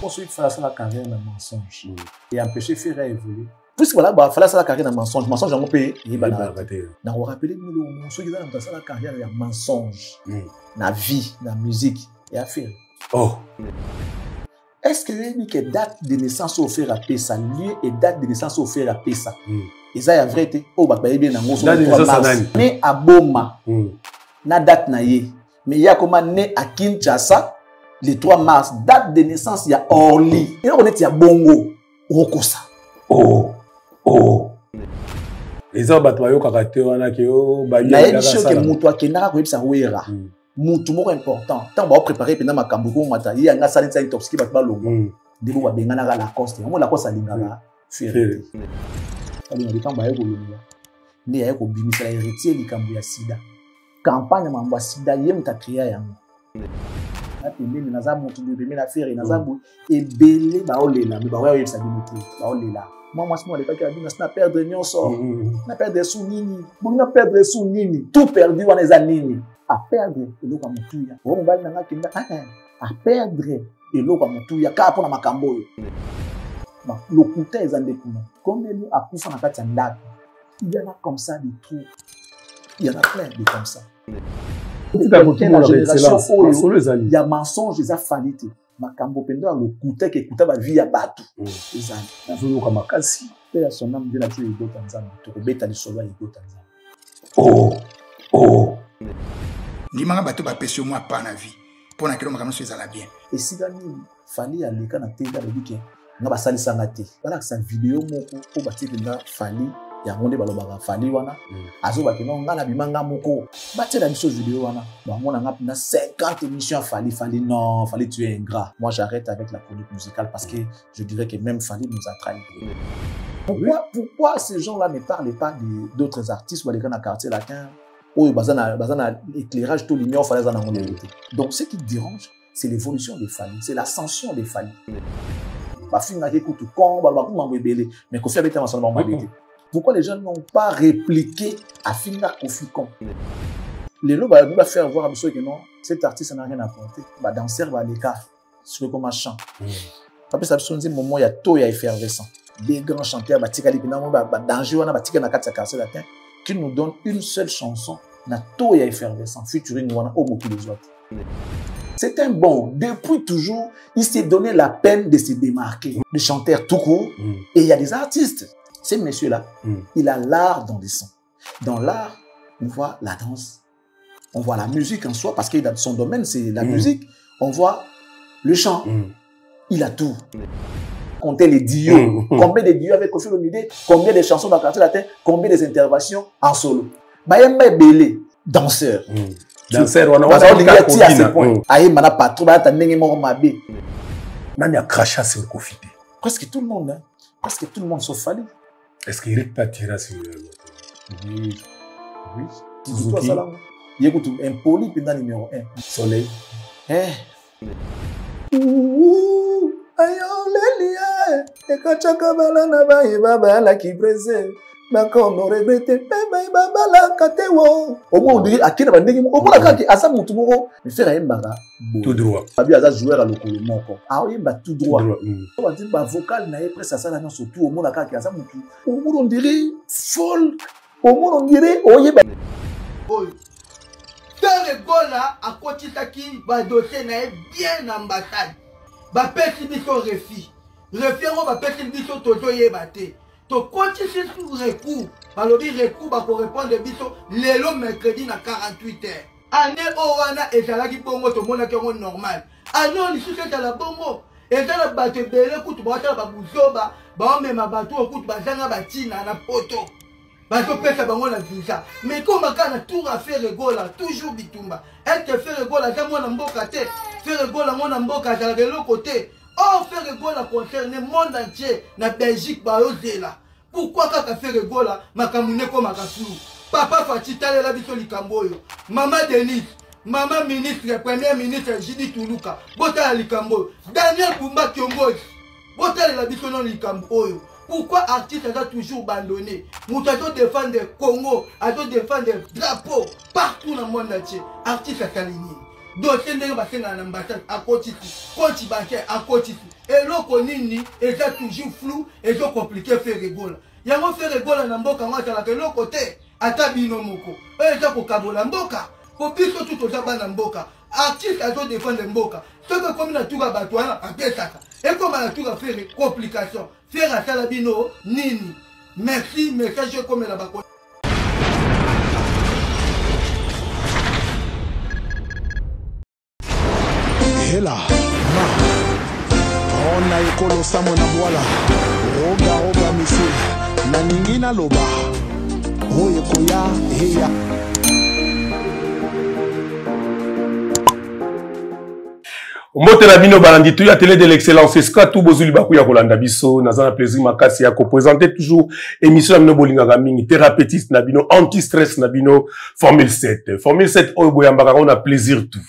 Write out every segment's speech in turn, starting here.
Ensuite, il fallait la carrière dans le mensonge et empêcher de faire évoluer. Puisque voilà, il fallait la carrière dans le mensonge. Mensonge, on peut y aller. On rappeler ceux qui ont la carrière dans le mensonge, dans la vie, dans la musique et à faire. Oh. Est-ce que vous que date de naissance au faire à Pessa, lieu et date de naissance au faire à Pessa? Et ça, il y a vrai, oh, bah, il y a né à Boma, na date naïe. Mais il y a comment né à Kinshasa, le 3 mars, date de naissance, il y a Orly. Et là, on est, il y a Bongo, Rokosa. Oh, oh. Les hommes battent au caractère, on a qui au baillé. La édition que Moutoua Kenara, c'est un ouéra. Moutoumor important. Tant qu'on va préparer pendant ma cambuko, il y a un salin de toxique qui va logo. Des mots à Bengana la coste. On la coste à l'ingala. Fierté. On a des temps baillé au Lomia. Mais il y a un bimisa héritier du Cambouya Sida. Campagne Mamba Sida, yem ta créé à Pembele naza mutu de la faire naza bou et belé ba olela mais ba wa yebisa bimutu ba olela moi moi les paquets abina na perdre nion sort na perdre sous nini bon na perdre sous nini tout perdu on les nini à perdre eloko mutu ya o mbali na kinda à perdre eloko mutu ya ka pona makambo yo ba lokuta ezande kuna combien nous akufa na kati ya ndako il y en a comme ça des trucs il y en a plein de comme ça. Il y a mensonge, il y a falité. Makambo pendo le coûté que coûta va vie à bateau. Son âme de la tuer ego Tanzanie. Tu rebeta le solo ego Tanzanie. Oh, oh. Limanga bateau va pêcher moi pas na vie. Pour na kilo makambo soit la bien. Et si gani fali à l'écran na tenda le week-end. Na ba sali sangate. Voilà que sa vidéo moko ko bati na fali. Ya monde balobaka fali wana azo bakeno ngana bimanga moko batela biso vidéo wana bamona nga pina 50 émissions fali non fali tu es ingrat. Moi j'arrête avec la chronique musicale parce que je dirais que même Fali nous a trahi. Pourquoi ces gens là ne parlent pas d'autres artistes ou les gars dans quartier latin ou bazana éclairage tout l'ignore fallait en avoir vérité. Donc ce qui dérange c'est l'évolution des Fali, c'est l'ascension des Fali. Ba finga ke kutu kon ba kuma mbebele mais ko fait beta masono ba mbebele. Pourquoi les gens n'ont pas répliqué à Finga Kofi Kon? Les lots va faire voir à monsieur que non, cet artiste n'a rien apporté. Bah danseur va l'écart sur comme un chant. Après ça se dit moment il y a tout il y a effervescent. Des grands chanteurs bah tika lipina bah danger wana bah tika na kati karse latin qui nous donne une seule chanson na tout il y a effervescent featuring wana au beaucoup les autres. C'est un bon. Depuis toujours, il s'est donné la peine de se démarquer. Le chanteur tout court et il y a des artistes. Ce monsieur-là, il a l'art dans les sons. Dans l'art, on voit la danse, on voit la musique en soi, parce que son domaine, c'est la musique. On voit le chant. Il a tout. Comptez les dios. Combien de dios avec Kofi Olomide, combien de chansons dans le quartier latin, combien des interventions en solo. Bayemba Belé, danseur. Danseur, on a dit à ce point. Aïe, mana patron, t'as n'engagé mon mabé. Nani a craché sur Kofi. Presque tout le monde, hein. Presque tout le monde sauf Fali. Est-ce qu'il Eric Patira sur Oui. Oui. Suzuki. Il écoute un poli pendant numéro 1. Soleil. Ouh, ayon lelia. Et quand tu as kabala na ba baba la qui brésil. D'accord, on regrette. Baba la katewo. Au moins on dirait à qui na bandegi. Au moins la kaki asa mutu moko. Mais faire un mbara. Tout droit. Abi aza joueur à l'okolo moko. Ah oui, bah tout droit. On va dire bah vocal na presque ça là non surtout au moins la kaki asa mutu. Au moins on dirait folle. Au moins on dirait oye bah. Faire gola à côté taki va doter na bien ambassade. Ba peti biso refi. Refi on va peti biso toto yebate. To continue sur recours. Balobi recours ba répondre biso lelo mercredi na 48 heures. Année owana ezalaki bongo to mona ke normal. Ano li suka la bongo. Ezala bato belé kutu ba tala ba buzoba, ba mema bato kutu ba zanga batina na poto. Bato pesa bango na visa. Mais comme kana tour à faire gola toujours bitumba. Est que faire gola za mona mboka te. Faire gola mona mboka za l'autre côté. Oh, faire gola concerne le monde entier na Belgique ba ozela. Pourquoi kaka faire gola makamune ko makasulu? Papa Fati tale la biso likamboyo. Maman Denise, maman ministre, premier ministre Jidi Tuluka. Bota likamboyo. Daniel Bumba Kyongozi. Bota la biso non likamboyo. Pourquoi artiste a toujours abandonné? Nous devons défendre le Congo, nous devons défendre le drapeau partout dans le monde entier. Artiste a aligné. dossier ndenge basenga na ambassade akoti ti compte bancaire akoti ti eloko nini eza toujours flou ezo compliqué faire ebola yango faire ebola na mboka ngo atalaka eloko te ata bino moko oyo eza kokabola mboka po biso tu toza bana mboka artiste azo défendre mboka soki komi na tuka bato wana apesaka ekoma na tuka faire complication faire asala bino nini merci message ekomela bako hela ma ona ekolo samo na bwala roga misil na ningi na loba oye koya heya Mbote na bino balandi tu ya télé de l'excellence eska tout bozuli baku ya kolanda biso naza na plaisir makasi ya ko présenter toujours émission na bino bolinga mingi thérapeutiste na bino anti-stress na bino formule 7 oyo boyambaka on a plaisir tout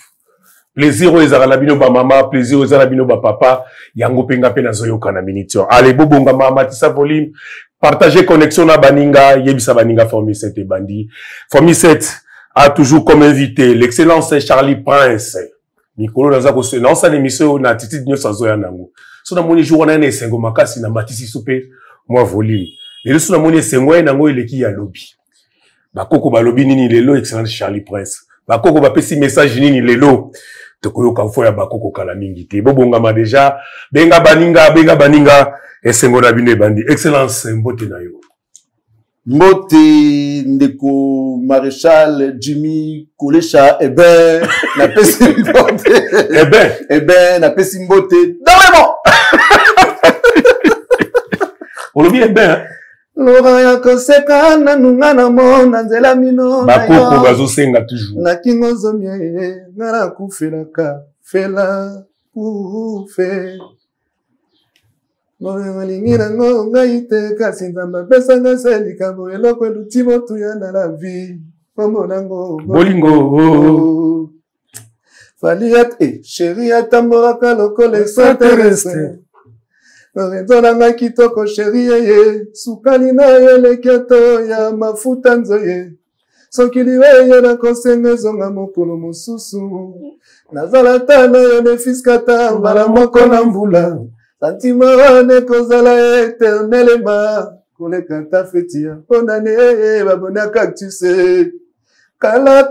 plaisir oyo ezaka na bino ba mama plaisir oyo ezaka na bino ba papa yango penga pe na zoyoka na miniture allez bobonga mama tisa volume partager connexion na baninga yebisa baninga formule 7 et bandi formule 7 a toujours comme invité l'excellence Charlie Prince Mikolo naza ko na sa émission na titi nyo sa zoya nango so na moni jour na na esengo makasi na matisi soupe moi volume le so na moni esengo nango eleki ya lobby bakoko ba lobby nini lelo excellent Charlie Prince bakoko ba pesi message nini lelo tokoyoka mfo ya bakoko kala mingi te bobongama deja benga baninga esengo na bino bandi excellence mbote na yo Mbote ndeko Maréchal Jimmy Kolecha na pesi mbote na pesi mbote dans on le bien Laura ya koseka na nunga na mona nzela mino bakoko bazo senga toujours na kingozo mie ngara kufelaka fela kufe Molingi nango ngai te kasi nzamba pesa nga selika bo eloko eluti motu ya na la vie kombo nango bolingo fali ate chéri atambolaka lokola extraterrestre Lorenzo nanga kitoko chéri ye sukali na ye leketo ya mafuta nzoye soki liwe na kosenga zonga mokolo mosusu nazala tana yo nefiskata mbala moko na mbula Sentiment ne kozala éternellement koleka ta fetia ondane babona cactus kala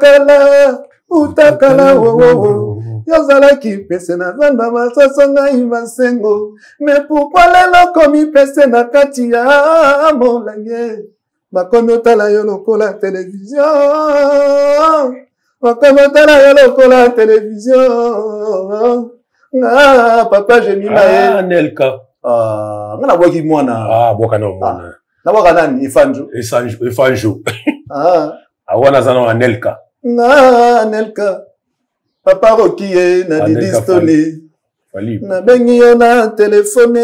utakala wo yozala ki pese na zanda masaso ngai masengo mais pourquoi lelo komi pese na kati ya molange bakomi otala yo lokola télévision Ah, papa, j'ai mis ma Nelka. Ah, on a vu qui moi na. Ah, boka na mona. Na boka nani Ifanjo. Ifanjo. Ah. Awana zana Nelka. Na Nelka. Papa Rokiye na distone. Fali. Na bengi yo na téléphone.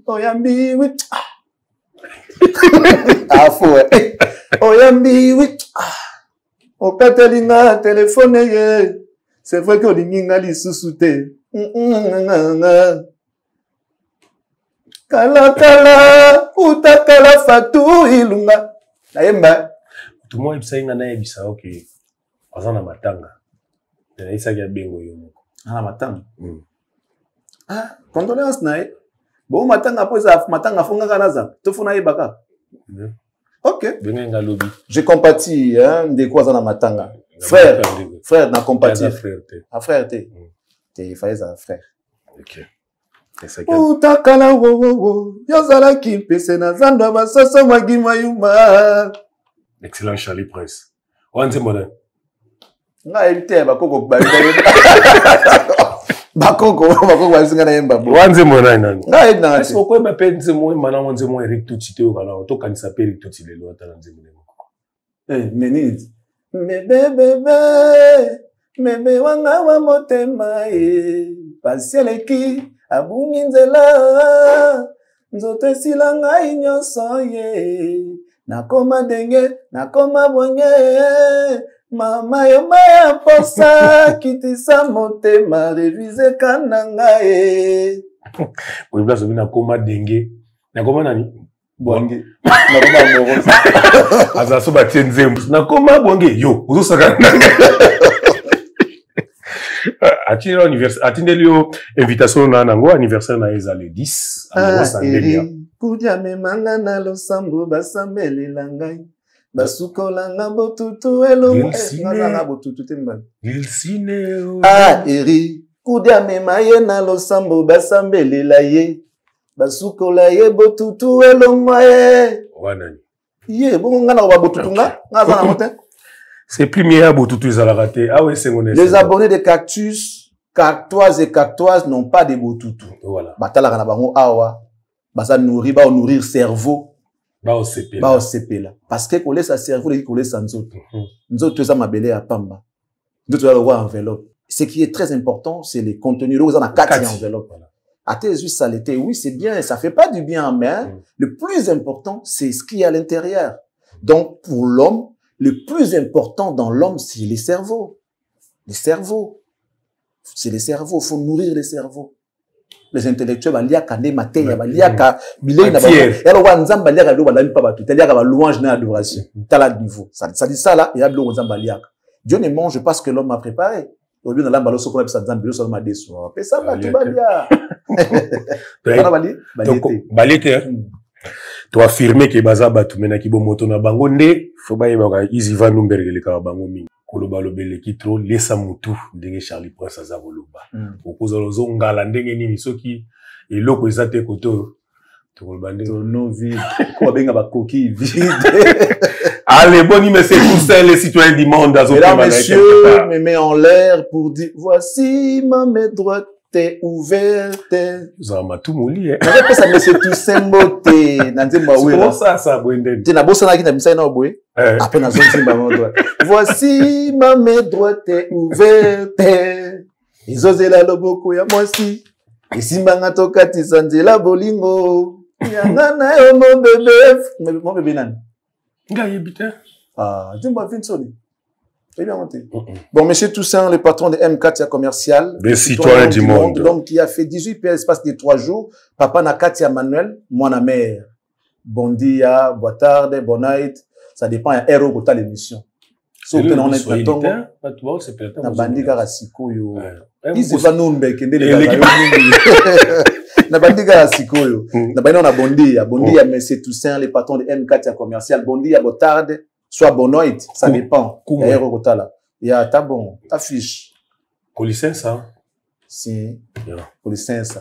Oyambi oui. Ah fou. Oyambi oui. Okatelinga téléphone ye. C'est vrai que olinga li susute. Kala utakala fatu ilunga naemba tout le monde ibsainga na ebisa okay azana matanga na isa ya bengo yo moko ana matanga ah condoléance na bo matanga poza matanga funga kanaza tofuna yebaka OK benga lobby je compatis hein de quoi azana matanga frère na compatis frère te faiza frère OK. Utakala wo yozala ki pese na zanda basoso magima yuma. Excellent Charlie Prince. Wanze mona. Nga ebite bakoko bakoko basinga na yemba bo. Wanze mona nani. Nga ebina. Est-ce que ba penze mo mana wanze mo Eric Tutsi te okala to kanisa pe Eric Tutsi lelo atala nze mona. Menini. Mebe wanga wa motema pasieleki abungi nzela nzoto esila ngai nyonso ye nakoma denge nakoma bonye mama yo maya posa kitisa motema revize kana ngai Oyi blaso bina koma denge nakoma nani bonge nakoma moro aza so ba tienzembu nakoma bonge yo uzosaka Atindeli yo invitation na nango anniversaire na ezale 10 à Sandelia. Kudia memanga na losambo basambeli langai. Basukola nga botutu elo. Nga botutu temba. Lilsine. Eri. Kudia memaye na losambo basambeli la ye. Basukola ye botutu elo mwaye. Wanani. Ye, bon nga na botutu nga. Nga za na mote. C'est plus mieux à Botutu Zalagate. Ah ouais, c'est mon. Les abonnés de Cactus, Cactoises et Cactoises n'ont pas de Botutu. Voilà. Batala kana bango awa. Basa nourrir, ba nourrir cerveau. Ba au CP. Ba au CP là. Parce que coller sa cerveau, il coller sa nzoto. Nzoto ça mabele à pamba. Nzoto là le roi enveloppe. Ce qui est très important, c'est les contenus. Là, vous en avez 4 enveloppes. Voilà. À tes yeux, saleté, oui, c'est bien, ça fait pas du bien, mais le plus important, c'est ce qu'il y a à l'intérieur. Donc, pour l'homme, le plus important dans l'homme, c'est les cerveaux. Les cerveaux. C'est les cerveaux. Il faut nourrir les cerveaux. Les intellectuels, il y a des matériaux, il y a des louanges dans l'adoration. T'as le niveau. Ça dit ça là, il y a des Dieu ne mange pas ce que l'homme a préparé. Au lieu de l'emballage, on peut ça seulement des soirs. Mais ça va, tout va bien. Donc, balete, tu as affirmé que baza batu mena ki bomoto na bango nde faut ba yeba izi va numberge le ka bango mingi koloba lobele ki tro lesa mutu ndenge Charlie Prince azaboloba okoza lozo ngala ndenge nini soki eloko ezate koto to koloba ndenge no vide ko benga ba coquille vide. Allez, bon, mais c'est tout ça, les citoyens du monde. Mesdames, messieurs, me met en l'air pour dire, voici ma main droite est ouverte. Vous avez tout mouli, hein. Ça me c'est tout symbolique. Comment ça, Bwenden? Tu n'as pas ça qui n'a pas ça, non, après, na zone ma main droite. Voici ma main droite est ouverte. Ils osent la loboko ya moi si. Et si mbanga toka tisanzela bolingo. Yangana yo mon bébé. Mon bébé nan. Ah, dis-moi, Vincent. Bon, monsieur Toussaint, le patron de M4 Commercial. Le citoyen du monde. L'homme qui a fait 18 pays l'espace de 3 jours. Papa Nakatia Manuel, moi la mère. Bon dia, boa tarde, bon night. Ça dépend, il y a un héros pour ta l'émission. Sauf que on est platon. Na bandika rasiko yo. Ici va nous mbekende les na bandika rasikoyo na baina na bondia monsieur Toussaint le patron de M4 Commercial bondia botarde soit bonoit ça dépend d'ailleurs kotala ya ta bon ta fiche Colissin ça si Colissin ça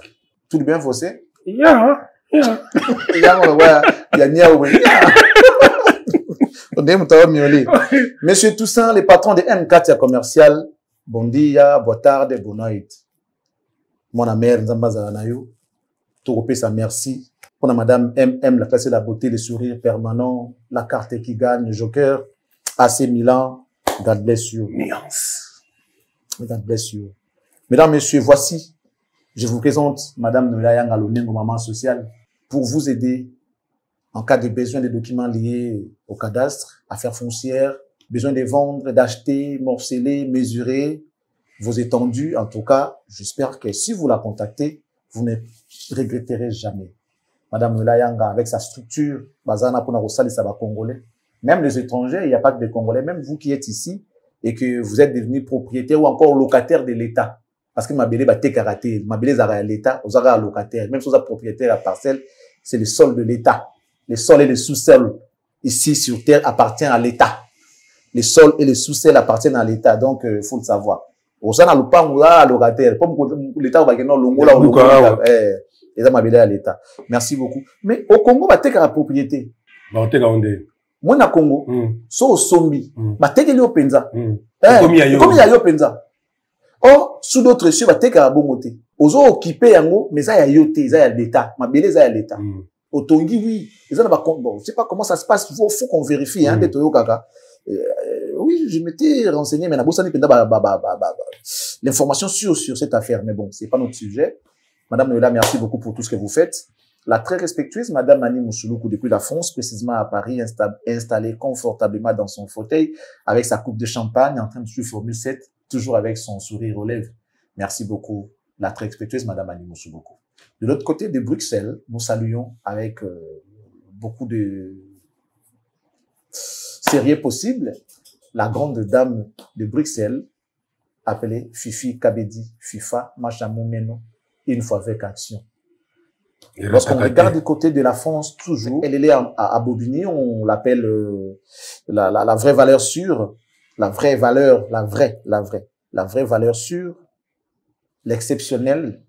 tout bien fossé ya on voit ya nia ou on aime ta miolé monsieur Toussaint le patron de M4 Commercial bondia botarde bonoit mon mère nzambaza na yo tout sa merci pour madame MM la classe de la beauté le sourire permanent la carte qui gagne Joker AC Milan God bless you nuance God bless you mesdames messieurs voici je vous présente madame Noelia Ngalonengo maman sociale pour vous aider en cas de besoin de documents liés au cadastre affaires foncières besoin de vendre d'acheter morceler mesurer vos étendues en tout cas j'espère que si vous la contactez vous ne regretterez jamais. Madame Noelia avec sa structure, Bazana pour les Congolais, même les étrangers, il n'y a pas que des Congolais, même vous qui êtes ici et que vous êtes devenu propriétaire ou encore locataire de l'État. Parce que ma belle ba karaté, ma belle à l'État, aux arrêts locataire, même si vous êtes propriétaire à parcelle, c'est le sol de l'État. Les sols et les sous-sols ici sur terre appartiennent à l'État. Les sols et les sous-sols appartiennent à l'État, donc il faut le savoir. Au sein de locataire, comme l'État va gagner l'ongola ou à l'État. Merci beaucoup. Mais au Congo, bah, t'es qu'à la propriété. Bah, t'es qu'à onde. Moi, na Congo, so au sombi, bah, t'es qu'à l'openza. Comme il y a l'openza. Or, sous d'autres cieux, bah, t'es qu'à la bomoté. Aux autres occupés, yango, mais ça y a yoté, ça y a l'État. Ma belle, ça y a l'État. Au Tongi, oui. Les gens, bon, je sais pas comment ça se passe. Faut qu'on vérifie, hein, des Toyo Kaka. Oui, je m'étais renseigné, mais l'information sur cette affaire. Mais bon, c'est pas notre sujet. Madame Noelia, merci beaucoup pour tout ce que vous faites. La très respectueuse Madame Annie Moussouloukou depuis la France, précisément à Paris, installée confortablement dans son fauteuil, avec sa coupe de champagne, en train de suivre Formule 7, toujours avec son sourire aux lèvres. Merci beaucoup, la très respectueuse Madame Annie Moussouloukou. De l'autre côté de Bruxelles, nous saluons avec beaucoup de sérieux possible la grande dame de Bruxelles, appelé Fifi Kabedi, FIFA, Machamou Meno, une fois avec action. Lorsqu'on regarde du côté de la France, toujours, elle est à Bobigny, on l'appelle la vraie valeur sûre, la vraie valeur sûre, l'exceptionnel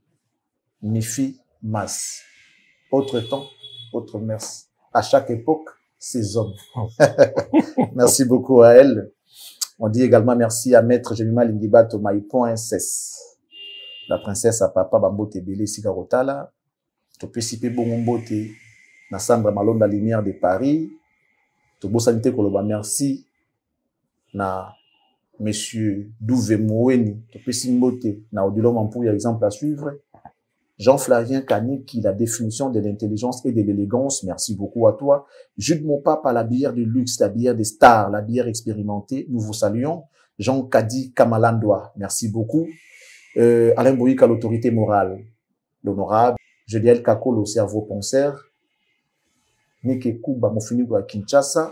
Mifi Mas. Autre temps, autre mers. À chaque époque, ces hommes. Merci beaucoup à elle. On dit également merci à Maître Jemima Lingiba Tomaï.ss. La princesse à papa Bambote Bélé Sigarotala. Topesipe Bongombote. Nassandra Malonda Lumière de Paris. Tobo Sanité Koloba merci. Na Monsieur Douve Moueni. Topesimbote. Na Odilo Mampou, exemple à suivre. Jean-Flavien Canic, la définition de l'intelligence et de l'élégance. Merci beaucoup à toi. Jude mon papa, la bière du luxe, la bière des stars, la bière expérimentée. Nous vous saluons. Jean Kadi Kamalandoa. Merci beaucoup. Alain Bouyka, l'autorité morale. L'honorable. Juliel Kako, le cerveau penseur. Nike Kuba, Mofinigo à Kinshasa.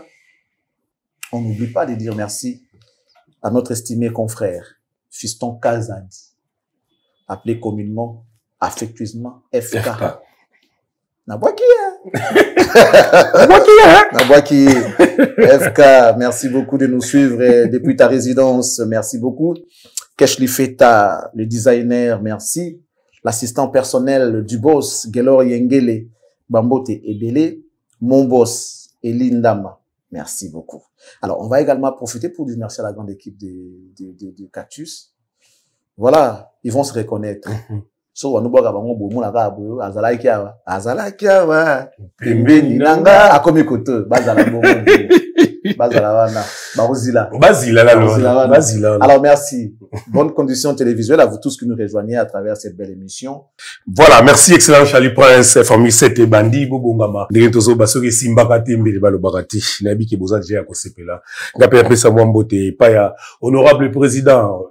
On n'oublie pas de dire merci à notre estimé confrère, Fiston Kazadi, appelé communément affectueusement FK. Nabwaki, Nabwaki, FK, merci beaucoup de nous suivre depuis ta résidence, merci beaucoup. Keshli Feta, le designer, merci. L'assistant personnel du boss, Gelor Yengele, Bambote Ebele, mon boss, Elindama, merci beaucoup. Alors, on va également profiter pour dire merci à la grande équipe de Cactus. Voilà, ils vont se reconnaître. So wanubaga bango bomu na kabo azala kiawa pembeni nanga akomi koto bazala bomu bazala wana bazila. Alors merci, bonne condition télévisuelle à vous tous qui nous rejoignez à travers cette belle émission. Voilà, merci excellent Charlie Prince famille 7 et bandi bobongama ndenge tozo basoki simbaka tembe balo bakati nabi ke boza déjà ko sepela ngapela pesa mwambote pa ya honorable président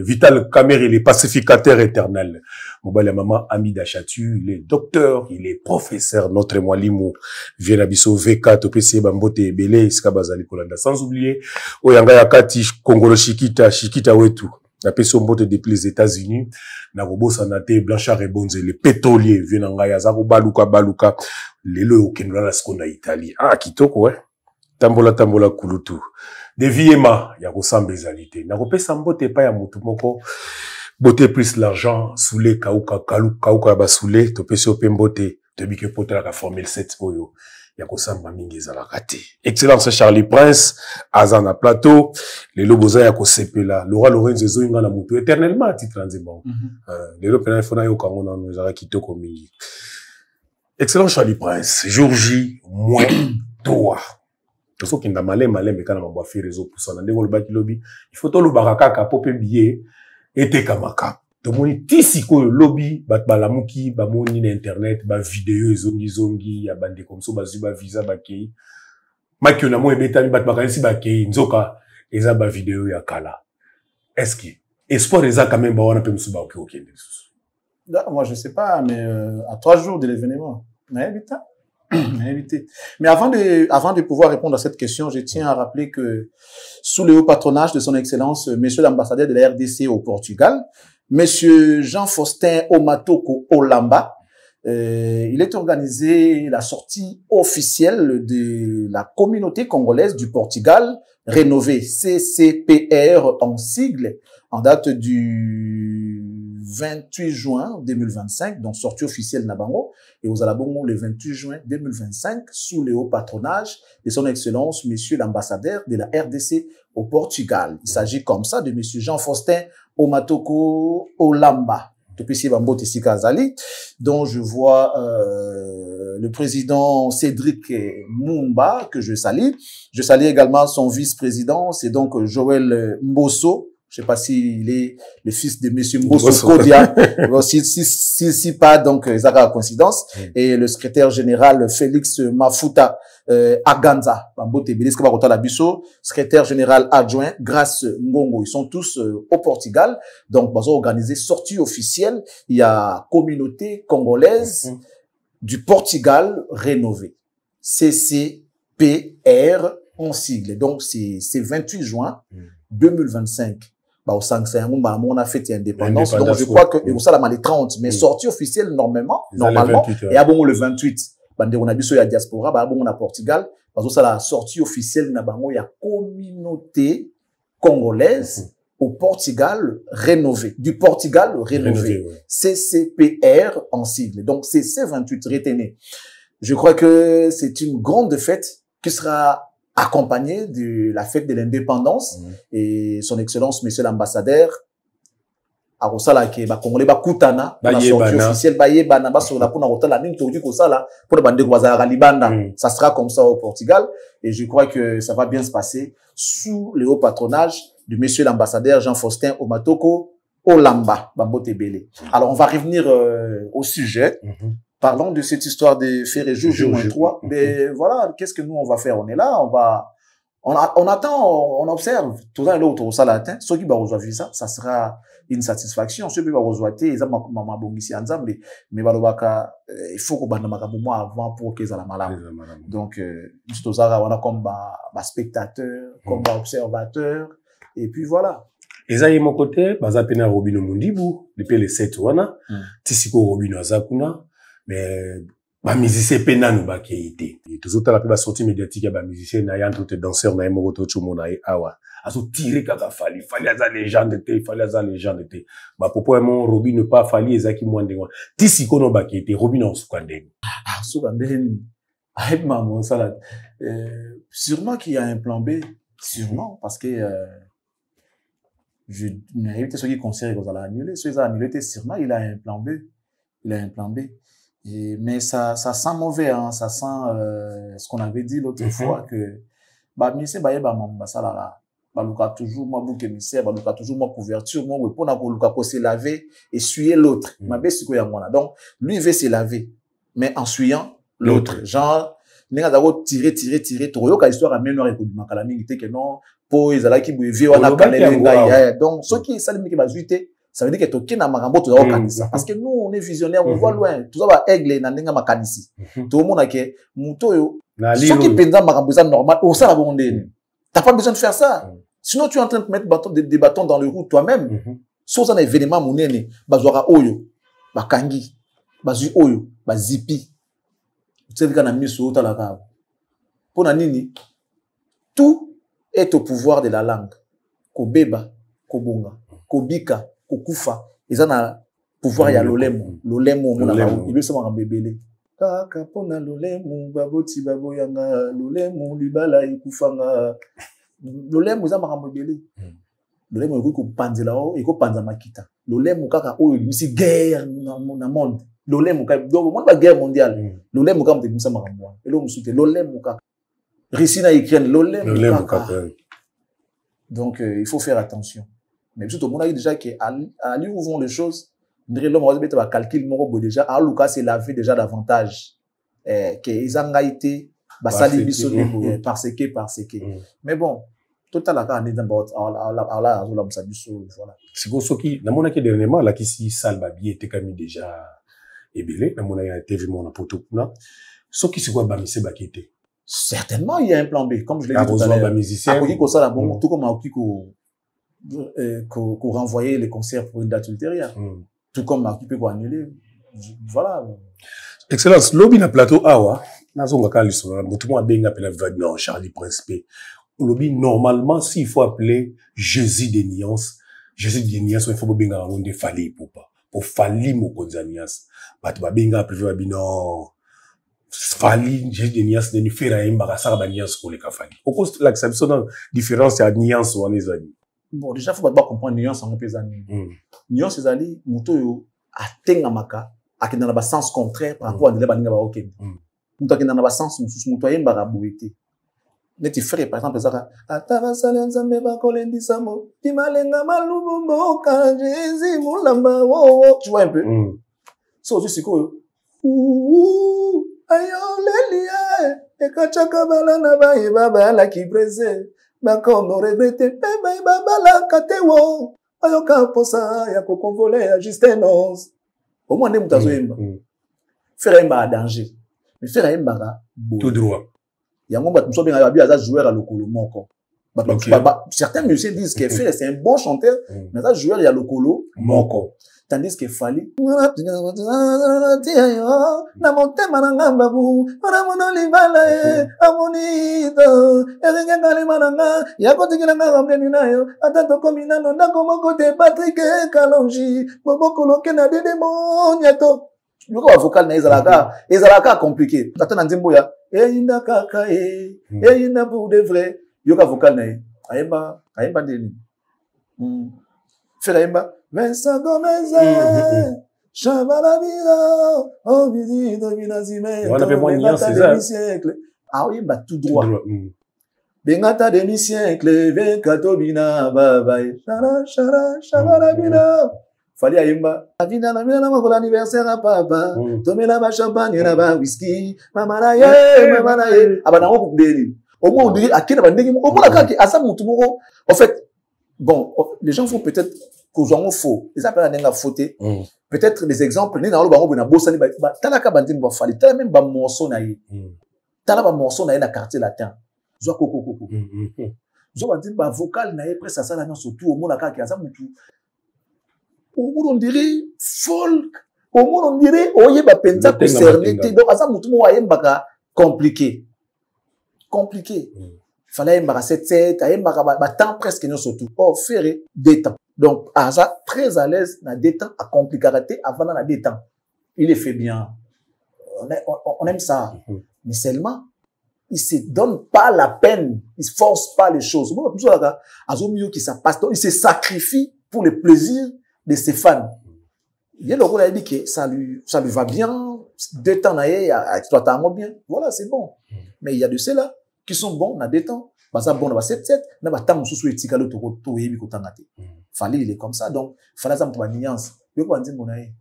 Vital Kamerhe, il est pacificateur éternel. Mobile maman Amida Chatu, il est docteur, il est professeur, notre Mwalimu, Vienabiso VK, Topesi Bambote Ebele, Iskabazali Kolanda. Sans oublier, Oyanga Yakati, Kongolo Shikita Wetu. La personne mbote depuis les États-Unis, Narobo Sanate, Blanchard et Bonze, les pétroliers, Vienanga Yazaro, Baluka, Lelo Kenula Skona Italie. Ah, Kitoko, ouais. Tambola Kulutu. De Viema, ya kosambe ezalité. Na kopesa mbote pa ya mutu moko, bote plus l'argent, soule kauka ya basule, topesi ope mbote, tebike pote la ka formule 7 oyo, ya kosamba mingi ezalaka te. Excellence Charlie Prince, Azana Plateau, lelo boza ya kosepela, Laura Lorenzo ezoyinga na mutu éternellement à titre nzemba. Lelo pena fona yo kango na ezala kitoko mingi. Excellence Charlie Prince, jour J, moins toi. Tout qui n'a malé mais quand on va faire réseau pour ça il faut tout le baraka pour billet et te kamaka to moni tisiko lobby bat balamuki ba moni na internet ba vidéo zongi ya bande comme ça ba zuba visa ba kei maki na mo ebetami bat bakanisi ba kei nzoka eza ba vidéo ya kala est-ce que espoir eza quand même ba wana pe musuba OK moi je sais pas mais à 3 jours de l'événement mais Mais avant de pouvoir répondre à cette question, je tiens à rappeler que sous le haut patronage de son Excellence, Monsieur l'ambassadeur de la RDC au Portugal, Monsieur Jean-Faustin Omatoko Olamba, il est organisé la sortie officielle de la communauté congolaise du Portugal, rénovée CCPR en sigle, en date du 28 juin 2025, donc sortie officielle Nabango, et aux Alabongo le 28 juin 2025, sous le haut patronage de son Excellence, Monsieur l'ambassadeur de la RDC au Portugal. Il s'agit comme ça de Monsieur Jean-Faustin Omatoko Olamba, dont je vois le président Cédric Mumba, que je salue. Je salue également son vice-président, c'est donc Joël Mbosso. Je sais pas s'il est le fils de Monsieur Mbosso Kodia. si pas, donc, ça a coïncidence. Et le secrétaire général Félix Mafuta Aganza, secrétaire général adjoint Grace Ngongo. Ils sont tous au Portugal. Donc, ils ont organisé sortie officielle. Il y a communauté congolaise du Portugal rénovée. CCPR en sigle. Donc, c'est 28 juin 2025. au 5 yango ba on a fait indépendance donc je crois que et ça la les 30 mais sortie officielle normalement et à bon le 28 bande on a biso ya diaspora ba bon on a Portugal parce que ça la sortie officielle na bango ya communauté congolaise au Portugal rénové du Portugal rénové CCPR en sigle donc c'est C28 retenez. Je crois que c'est une grande fête qui sera accompagnée de la fête de l'indépendance et son excellence monsieur l'ambassadeur Arosala ke ba Congolais ba kutana la sortie officielle ba yebana ba sur la pour na rotala nini toki ko sala pour bande ko bazara libanda ça sera comme ça au Portugal et je crois que ça va bien se passer sous le haut patronage de monsieur l'ambassadeur Jean-Faustin Omatoko Olamba Bambotebele. Alors on va revenir au sujet. Parlons de cette histoire de faire et jour 3. Mais voilà, qu'est-ce que nous on va faire? On est là, on attend, on observe. Tout ça, l'autre, ça l'atteint. Ceux qui vont recevoir ça, ça sera une satisfaction. Ceux qui vont recevoir, ils ont ma bongi ensemble. Mais il faut qu'on bande ma moment avant pour qu'ils aient la malade. Donc, tout ça, on a comme spectateur, comme observateur. Et puis voilà. Et ça, mon côté, bazapena Robino Mundibu, depuis les 7 wana, tisiko Robino Azakuna. Mais ba musicien pena no ba keité toujours la plus sortie médiatique ba musicien na ya entre danseur na emoto chumo na awa aso tirer kaka fali aza légende te fali aza légende te ba popo mon Robi ne pas fali ezaki mwande wa tisiko no ba keité Robi na sukandeni sukandeni avec maman ça sûrement qu'il y a un plan B sûrement parce que je n'ai ceux qui considèrent qu'on va annuler ceux qui ont annulé sûrement il a un plan B mais ça sent mauvais, hein, ça sent ce qu'on avait dit l'autre fois que ministère toujours moi bouquet ministère toujours moi couverture moi pour na se laver essuyer l'autre donc lui il veut se laver mais en essuyant l'autre genre nenga zako tirer to yoka histoire amène noir ko makala mingi te que non po ezala ki boevi wana kanela donc ce qui salimi ki bazuité ça veut dire que toki na makambo to organiser parce que nous on est visionnaire on voit loin tout ça va aigle na ndenge makanisi tout le monde a que muto yo ce qui penza makambo ça normal au ça la bonde t'as pas besoin de faire ça sinon tu es en train de mettre des bâtons dans le roue toi-même so ça un événement monene bazwara oyo bakangi bazui oyo bazipi tu sais kana miso ta la ka pour na nini tout est au pouvoir de la langue kobeba kobonga kobika kokufa eza na pouvoir ya lolemo mona ba ibisa ngambebele kaka pona lolemo baboti baboyanga lolemo libala ikufanga lolemo za makambebele lolemo ko panzela o eko panza makita lolemo kaka oyo misi guerre na monde lolemo ka do monde ba guerre mondiale lolemo ka mtemisa makambo elo musute lolemo kaka Russie na Ukraine lolemo kaka donc il faut faire attention. Mais tout le monde a dit déjà qu'à lui où vont les choses, l'homme va calculer déjà, à Lucas c'est lavé déjà davantage, que ils ont été, sali biso parce que. Mais bon, tout à l'heure on est dans voilà. C'est pour ça qui, na mona qui dernièrement là qui si salba bien était comme déjà ébélé, na mona ya TV mon poto na, ce qui se voit ba mise ba kité. Certainement il y a un plan B comme je l'ai dit tout à l'heure. À quoi ça là bon tout comme à qu'on renvoyer les concerts pour une date ultérieure. Tout comme Marquis peut annuler. Voilà. Excellence, lobby na plateau awa, nazo ngaka lisona, mutu mo abenga pela Wagner Charlie Principe. Lobby normalement s'il faut appeler Jésus des nuances, il faut benga monde fali pour fali mo konzanias. Bat ba benga privé babino fali Jésus des nuances de ni fera imba sa ba nuance ko le ka fali. Au cause la exception différence ya nuance on les amis. Bon, déjà, il faut pas comprendre nuance en peu années. Nuance, c'est ali, muto yo, atenga maka, aki dans le sens contraire par rapport à l'élève baninga ba ok. Muto aki dans le sens, muto yemba rabouete. Neti frère, par exemple, ça, atava salenza ba kolendi samo, timalenga malubombo, kanjezi, mulamba, wo, tu vois un peu. So, je sais quoi, ayo, lelia, ekachaka balana ba, ebaba, la ki breze. D'accord, on regrette, mais babala katewo, ayoka posa ya ko convoler à Justinons. Au moins, nous t'as faire un bar danger, mais faire un bar tout droit. Il y a un moment où nous sommes bien à jouer à l'okolo moko. Certains musiciens disent que Ferré, c'est un bon chanteur, mais ça, joueur, il y a le colo, moko. Tandis que Fali, le vocal na ezalaka compliqué. Tata na nzembo ya ina kaka ina pour de vrai. Yoka vocal na ayemba ndeni. Fera ayemba Vincent Gomez Chavala Vida oh visite binazime. On avait moins nuance c'est siècle. Ah oui bah tout droit. Bengata demi-siècle Venkato bina bye Chavala Vida. Fali ayemba avina na mina na l'anniversaire à papa tomela ba champagne na ba whisky mama na ye abana ko kubeli au moins on dirait akina ba ndenge au moins kaka asa mutu moko en fait bon les gens font peut-être qu'aux faux ils appellent ndenga fauté peut-être des exemples ni na lo bango na bosani ba talaka bandini ba fali tala même ba morceau na ye tala ba morceau na ye na quartier latin zo koko zo bandini ba vocal na ye presque ça là non surtout au moins kaka asa mutu au moins on dirait folk au moins on dirait oyeba penza concerné donc asa mutu mo ayembaka compliqué fallait yembaka 7 ayembaka ba temps presque non surtout Ferré détend donc asa très à l'aise na détend à compliqué avant na détend il le fait bien on aime ça mais seulement il se donne pas la peine il force pas les choses bon tout ça là azomio qui ça passe il se sacrifie pour le plaisir de ses fans. Il y a le rôle, il dit que ça lui va bien, détend, exploitant bien. Voilà, c'est bon. Mais il y a de ceux-là qui sont bons, na détend. Bah, ça bon, na 7-7, na ba tam sous etika le to yebi ko tangate. Fallait il est comme ça, donc, fallait ça me nuance. Yo ko ndimbo na ye.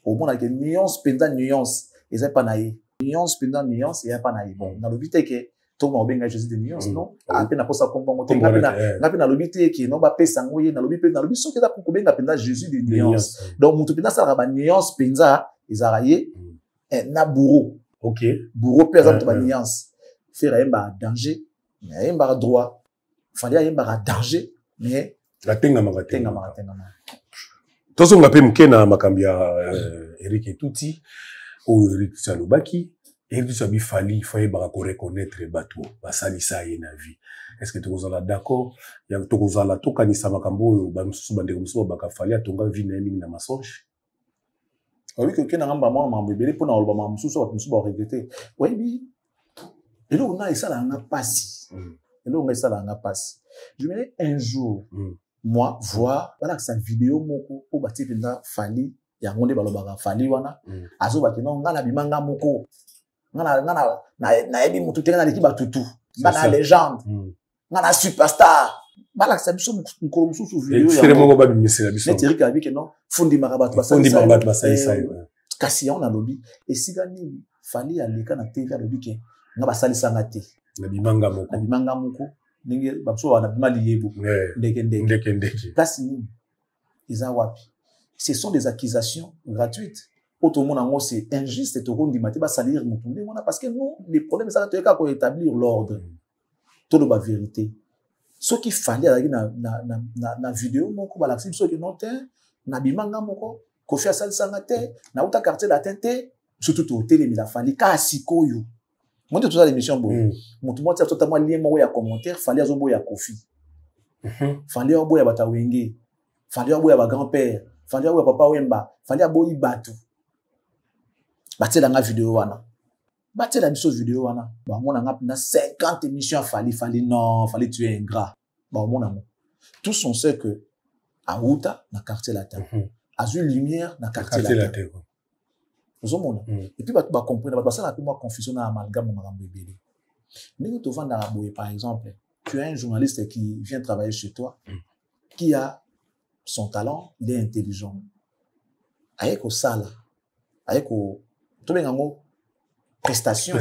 Au moins, il y a une nuance, pendant nuance. Et c'est pas naïe. Nuance, pendant nuance, et pas naïe. Bon, dans le but, que tout le monde a Jésus de nuance, non? À peine à posa combo, n'a pas l'obité qui non, pas sangué, n'a l'obité, n'a l'obité, ce qui est pour combien d'appeler Jésus de nuance. Donc, mon topina, ça va nuance, penza, ils araillés, n'a bourreau. Ok. Bourreau, par exemple, ma nuance. Faire un bar danger, mais un bar droit. Fallait un bar danger, mais. La tenga maratenga. Tous on l'appelle Mkena Makambia, Eric Etouti, ou Eric Salobaki. Et tout ça, il fallait reconnaître les bateaux. Basalisa y na vie. Est-ce que tu es d'accord? Il y a tout ça là, tout quand il s'est makambo, bamsou bandegumsou bakafali a tonga vie na ming na mensonge. Oui, que quelqu'un n'a pas mambo belé pour na olba mamsou so bamsou ba regretter. Oui, oui. Et là on a ça là on a passé. Et là on a ça là on a passé. Je me dis un jour, moi voir voilà que sa vidéo moko au bati penda fali ya ngonde balobaka fali wana azo bakino ngana bimanga moko. Na ebi mutu tena na likiba tutu bana légende ngana superstar bala que ça biso nkolo mususu vidéo ya vraiment ba bimisela biso Eric abi que non fundi marabatu basali kasi on a lobby et sigani fali aleka na TV lobby ke nga basali sanga te na bimanga moko ninge babso wana bimali yebo ndeke kasi ni iza wapi ce sont des accusations gratuites. Tout le monde c'est injuste et tout le monde dit salir parce que nous les problèmes ça c'est qu'on établir l'ordre tout le la vérité ce qui fallait na vidéo moko ba ce que non na bimanga moko ko faire ça sanga te na uta quartier latin te surtout au télé il a fallu ka sikoyo moi tout ça l'émission bon mutu mo tsa totalement lien mo ya commentaire fallait azo boya kofi fallait boya batawenge fallait boya ba grand-père fallait boya papa wemba fallait boya batu batte dans la vidéo wana batte la vidéo wana ba mona nga pina 50 émissions fallait non fallait tuer un gras ba mona mo tous on sait que à Outa na quartier latin azul lumière na quartier latin nous on et puis ba comprendre ba ça la moi confusion na amalgame makambo ebele ndenge to vanda boye par exemple tu as un journaliste qui vient travailler chez toi qui a son talent il est intelligent avec au sala avec au prestation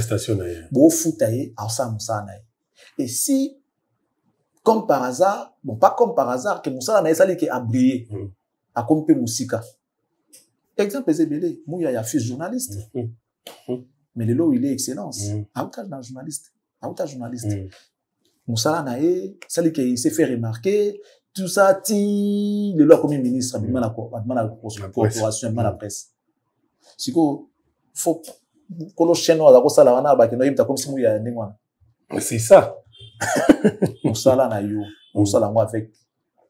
beau foutailler à ça et si comme par hasard bon pas comme par hasard que Moussa na esali qui a brillé a compé musika exemple Zebele Mouya ya fils journaliste mais le lot il est excellence autant journaliste Moussala Nae, celle qui s'est fait remarquer, tout ça, ti, le loi comme ministre, abîmant la corporation, abîmant la presse. Si faut, que le chien noir, la sala, wana, bah, qu'il comme si mouilla, n'engouana. C'est ça. Moussala Nayo, Moussala moi avec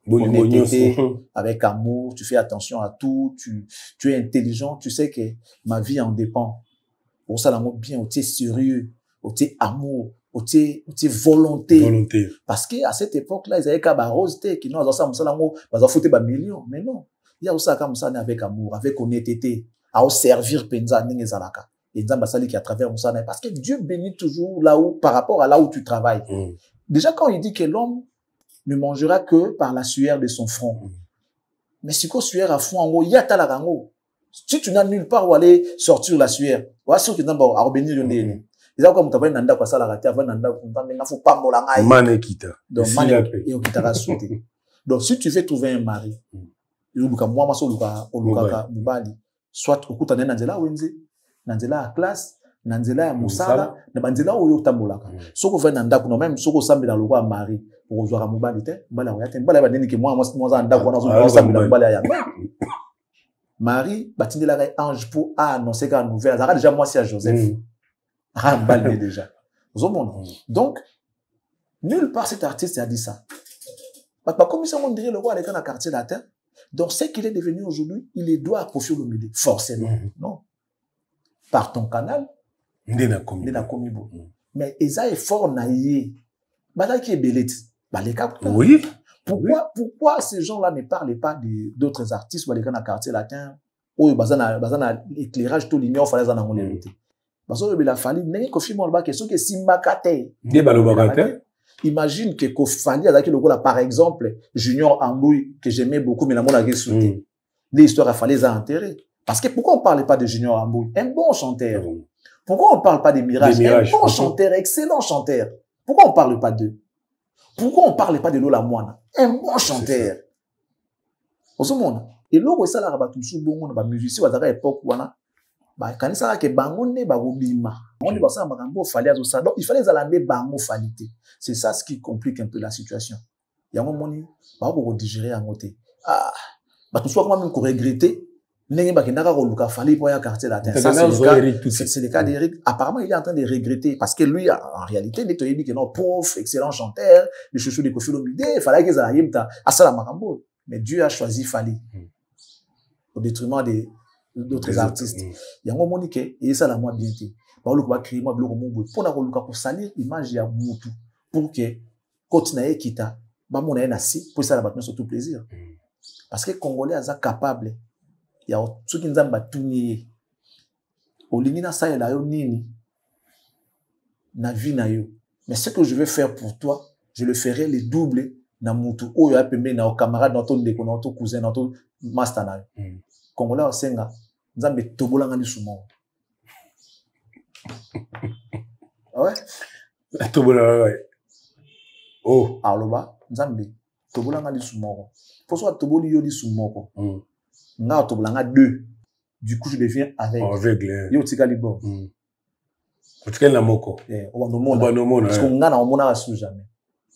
honnêteté, avec amour, tu fais attention à tout, tu es intelligent, tu sais que ma vie en dépend. Moussala moi bien, tu es sérieux, tu es amour. Tu volonté. Parce qu'à cette époque-là, ils avaient qu'à barrose, qui n'ont pas ça, ils ont foutu des millions. Mais non. Il y a aussi comme ça avec amour, avec honnêteté, à servir Penza, Ningezalaka. Et Nzambasali qui à travers Moussa. Parce que Dieu bénit toujours là où, par rapport à là où tu travailles. Déjà, quand il dit que l'homme ne mangera que par la sueur de son front. Mais si tu sueur à fond, en gros, il y a talarango. Si tu n'as nulle part où aller sortir la sueur, voilà ce que tu n'as pas à revenir une ils comme tu nanda kwa sala raté avant nanda il faut pas molanga manekita donc et on quittera sauter donc si tu veux trouver un mari luka moi maso luka mubali soit okuta na nzela wenze na nzela ya classe na nzela ya musala na banzela oyo tambolaka soko va nanda kuna même soko sambela lokwa mari pour ozwaka mubali te mbala ya te mbala ba nini ke moi za nda kuna zo sambela mbala ya Marie batindela ange pour annoncer la nouvelle ça déjà moi c'est à Joseph Rambalé déjà. Donc, nulle part cet artiste a dit ça. Comme ça, on dirait le roi avec un quartier latin. Donc, ce qu'il est devenu aujourd'hui, il les doit à Kofi Olomide. Forcément. Non. Par ton canal, mais Eza est fort naïe. Bala qui est belette. Oui. Pourquoi ces gens-là ne parlent pas d'autres artistes ou les gens dans quartier latin ou bazana éclairage tout l'ignore fallait en avoir les parce que la famille n'est Kofi Molba que ce que Simbakate. Imagine que Kofi Ali par exemple Junior Amboui que j'aimais beaucoup mais la monde a sauté. L'histoire a fallu les enterrer. Parce que pourquoi on parle pas de Junior Amboui, un bon chanteur. Pourquoi on parle pas de Mirage, un bon chanteur, excellent chanteur. Pourquoi on parle pas d'eux? Pourquoi on parle pas de Lola Moana, un bon chanteur. Au monde. Et l'autre ça la rabat tout sous bon on va musicien à l'époque wana. Bah, quand ça que bangonne ba obima on dit ça makambo fallait à ça donc il fallait zalande bango falité c'est ça ce qui complique un peu la situation il y a un moment ba ko digérer en côté bah tout soit quand même ko regretter n'engé ba kinaka ko luka fallait pour ya quartier latin ça c'est le cas d'Eric apparemment il est en train de regretter parce que lui en réalité il est dit que non prof excellent chanteur le chouchou de Kofi Olomide il fallait que ça yimta asala makambo mais Dieu a choisi Fali au détriment d'autres artistes. Il y a un moment que et ça la moi bien été. Ba lu ko créer moi bloko mo pour na ko luka pour salir image ya mutu pour que continuer kita ba mona na si pour ça la battre surtout plaisir. Parce que congolais aza capable ya tuki nzamba tuni olingi na sa la yo nini na vie na yo. Mais ce que je vais faire pour toi, je le ferai le double na mutu oyo ya pembe na camarade na ton ndeko na ton cousin na ton master na. Congolais osenga nzambe tobolanga lisumo. Ouais. Tobolanga ouais. Oh, aloba nzambe tobolanga lisumo. Faut soit toboli yo lisumo. Nga tobolanga deux. Du coup je deviens aveugle. Yo tika libo. Otika na moko. On nomona. Parce qu'on nga na omona asu jamais.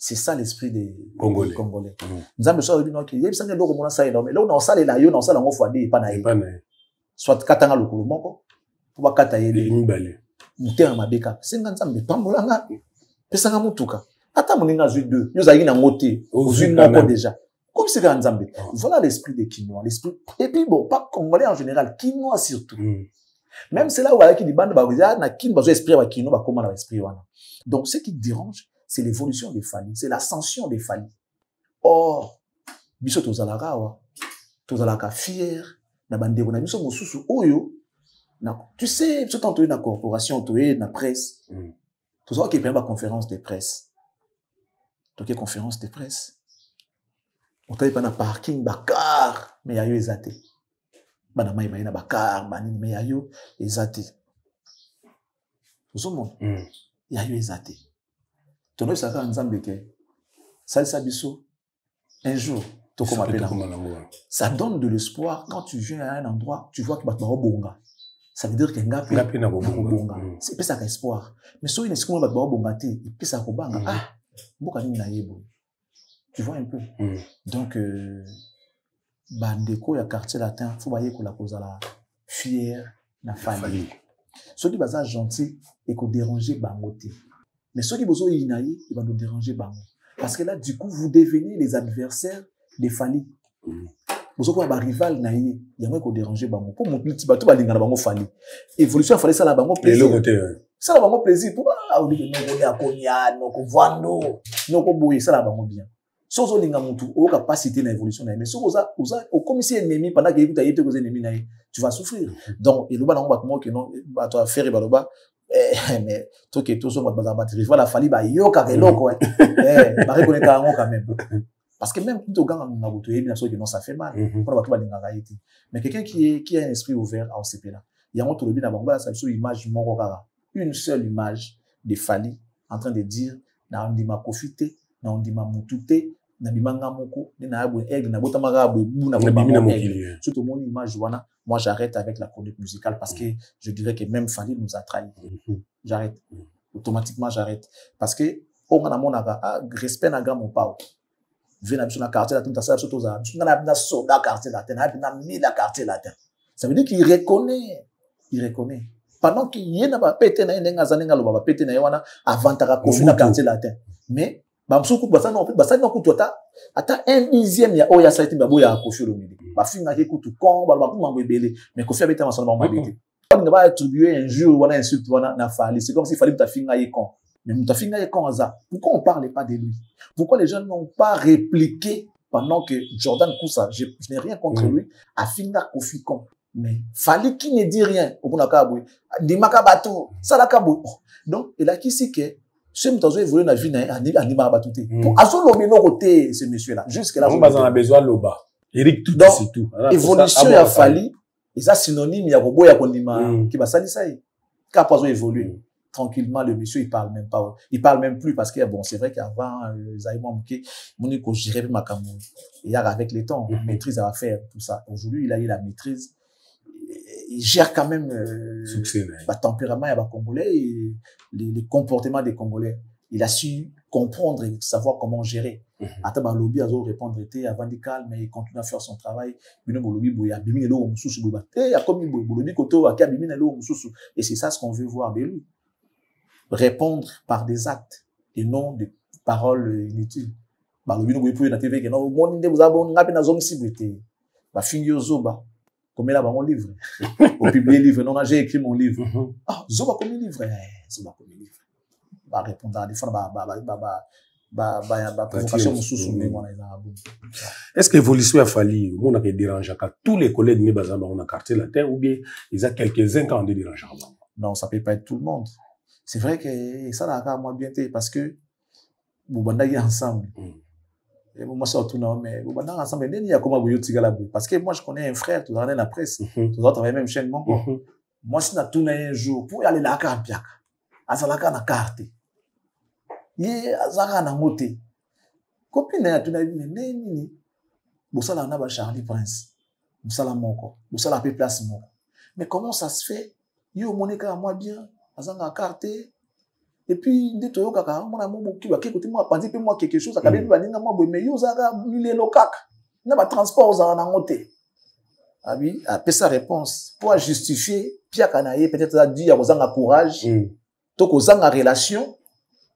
C'est ça l'esprit des Congolais. Nzambe so dit non que yebisa ngelo ko mona sa énorme. Là on a ça là yo na ça la ngofo ade pa na ye. Soit katanga lokolo moko pour ba kata yele mibale. Mutera mabeka. Senga nzambe pambolanga. Pesanga mutuka. Ata moninga zui deux. Yo zagi na ngote. Zui moko déjà. Comme c'est dans Nzambe. Voilà l'esprit des Kinois, l'esprit et puis bon, pas Congolais en général, Kinois surtout. Même c'est là où avec les bandes ba na kin ba esprit ba Kinois ba comment na esprit wana. Donc ce qui dérange c'est l'évolution des familles, c'est l'ascension des familles. Or, biso tozalaka wa, tozalaka fier na bandeko na biso mosusu oyo na tu sais biso tanto na corporation to na presse. Tozalaka qui prend ba conférence de presse. Toke conférence de presse. On taille pas na parking bakar mais yayo ezate. Bana mai na bakar banini mais yayo ezate. Ozomo. Yayo ezate. Tono saka nzambe ke salisa biso un jour to comme appelle ça donne de l'espoir quand tu viens à un endroit tu vois que ba bonga ça veut dire que ngapi na bonga c'est pas ça espoir mais so ine sikuma ba bonga te et puis ça ko banga Tu vois un peu. Donc, bandeko ya quartier latin, faut bailler qu'on la cause à la fière, la famille. Ceux qui sont gentils et qu'on déranger bangoté. Mais ceux qui sont inaïs, ils vont nous déranger bango. Parce que là, du coup, vous devenez les adversaires des familles. Vous avez un rival naïe, il y a un qui déranger bango. Pour mon petit bateau, il y a un famille. Évolution, il fallait ça la bango plaisir. Ça la bango plaisir. Pour on dit que nous on konya, nous vando, nous boyer ça la bango bien. So zo linga mutu, au capacité d'évolution naïe. Mais si vous au commissaire ennemi pendant que vous avez été aux ennemis naïe, tu vas souffrir. Donc, il y a un battement que non, tu vas faire et baloba. Mais toi qui es tout sur votre base rival, la famille bah yo carrelo quoi. Bah reconnaître quand même. Parce que même quand on gagne un aboutou, bien sûr que non ça fait mal. Mais quelqu'un qui a un esprit ouvert à OCP là, il y a un autre bien avant ça sur image morogara, une seule image de Fally en train de dire na ndima kofite, na ndima mutute, na bimanga moko, na abu aigle, na botamara abu na aigle. Surtout mon image wana, moi j'arrête avec la chronique musicale parce que je dirais que même Fally nous a trahis. J'arrête. Automatiquement j'arrête parce que on a mon respect na gamme pas. Vena sur la quartier latin, ça surtout ça. On a soda quartier latin, on a mis la quartier latin. Ça veut dire qu'il reconnaît, Pendant qu'il y a pas pété na yenga zanenga lo ba pété na yana avant ta confier la quartier latin. Mais bamsuku basa non kutu ata 1/10 ya oya saiti babo ya confier le midi. Ba finga ke kutu kon ba kuma mbebele, mais confier beta masolo ba mbebele. On va attribuer un jour ou un insulte na Fally. C'est comme si Fally ta finga ye kon. Mais Moutafinga est comme ça. Pourquoi on ne parlait pas de lui? Pourquoi les gens n'ont pas répliqué pendant que Jordan Koussa, je n'ai rien contre lui, a Finga Kofi Kon. Mais Fally qui ne dit rien, au bout d'un cas, ça l'a kabou. Donc, il a qui c'est que ce monsieur évolué dans la vie, Anima Batouté. Pour Azolo Mino côté, ce monsieur-là, jusque-là. On a besoin de l'Oba. Eric tout c'est tout. Évolution à Fally, et ça synonyme, il y a Robo, il y a Kondima, qui va salir ça. Car pas évolué. Tranquillement, le monsieur, il parle même pas. Il parle même plus parce que, bon, c'est vrai qu'avant, Zaïman Mouké, Monique, je dirais, ma Cameroun. Et avec les temps, maîtrise à faire tout ça. Aujourd'hui, il a eu la maîtrise. Il gère quand même, le tempérament, il y a Congolais, et les comportements des Congolais. Il a su comprendre et savoir comment gérer. Attends, bah, lobby a répondre était avant de calme, mais il continue à faire son travail. Et c'est ça ce qu'on veut voir de lui. Répondre par des actes et non des paroles inutiles. Bah, le bino pour na TV que non, mon inde vous avez on ngapi na zone ciblité. Bah, finio zoba. Comme là, mon livre. Au publier livre, non, j'ai écrit mon livre. Ah, zoba comme livre. Zoba comme livre. Bah, répondre à des fois, provocation est-ce que l'évolution a fallu, on a dérangé tous les collègues ne basent dans un quartier latin ou bien ils ont quelques-uns qui ont dérangé? Non, ça peut pas être tout le monde. C'est vrai que ça n'a moi bien été parce que vous bandez ensemble. Et moi ça tout non mais vous bandez ensemble il y a comment vous tigala parce que moi je connais un frère tout dans la presse tout dans travailler même chaîne moi si na tout un jour pour aller là ka piaka azalaka na carte ye azaka na moté copine ya tout na nini bosala na ba Charlie Prince bosala moko bosala pe place moko mais comment ça se fait yo monika moi bien azanga carte et puis nde toyo kaka mona mo ki ba kikote mo apandi pe moi quelque chose akabe ba ninga mo mais yo zaka milelo kaka na ba transport za na ngote abi a pe sa réponse pour justifier pia kanaye peut-être a dit ya kozanga courage to kozanga relation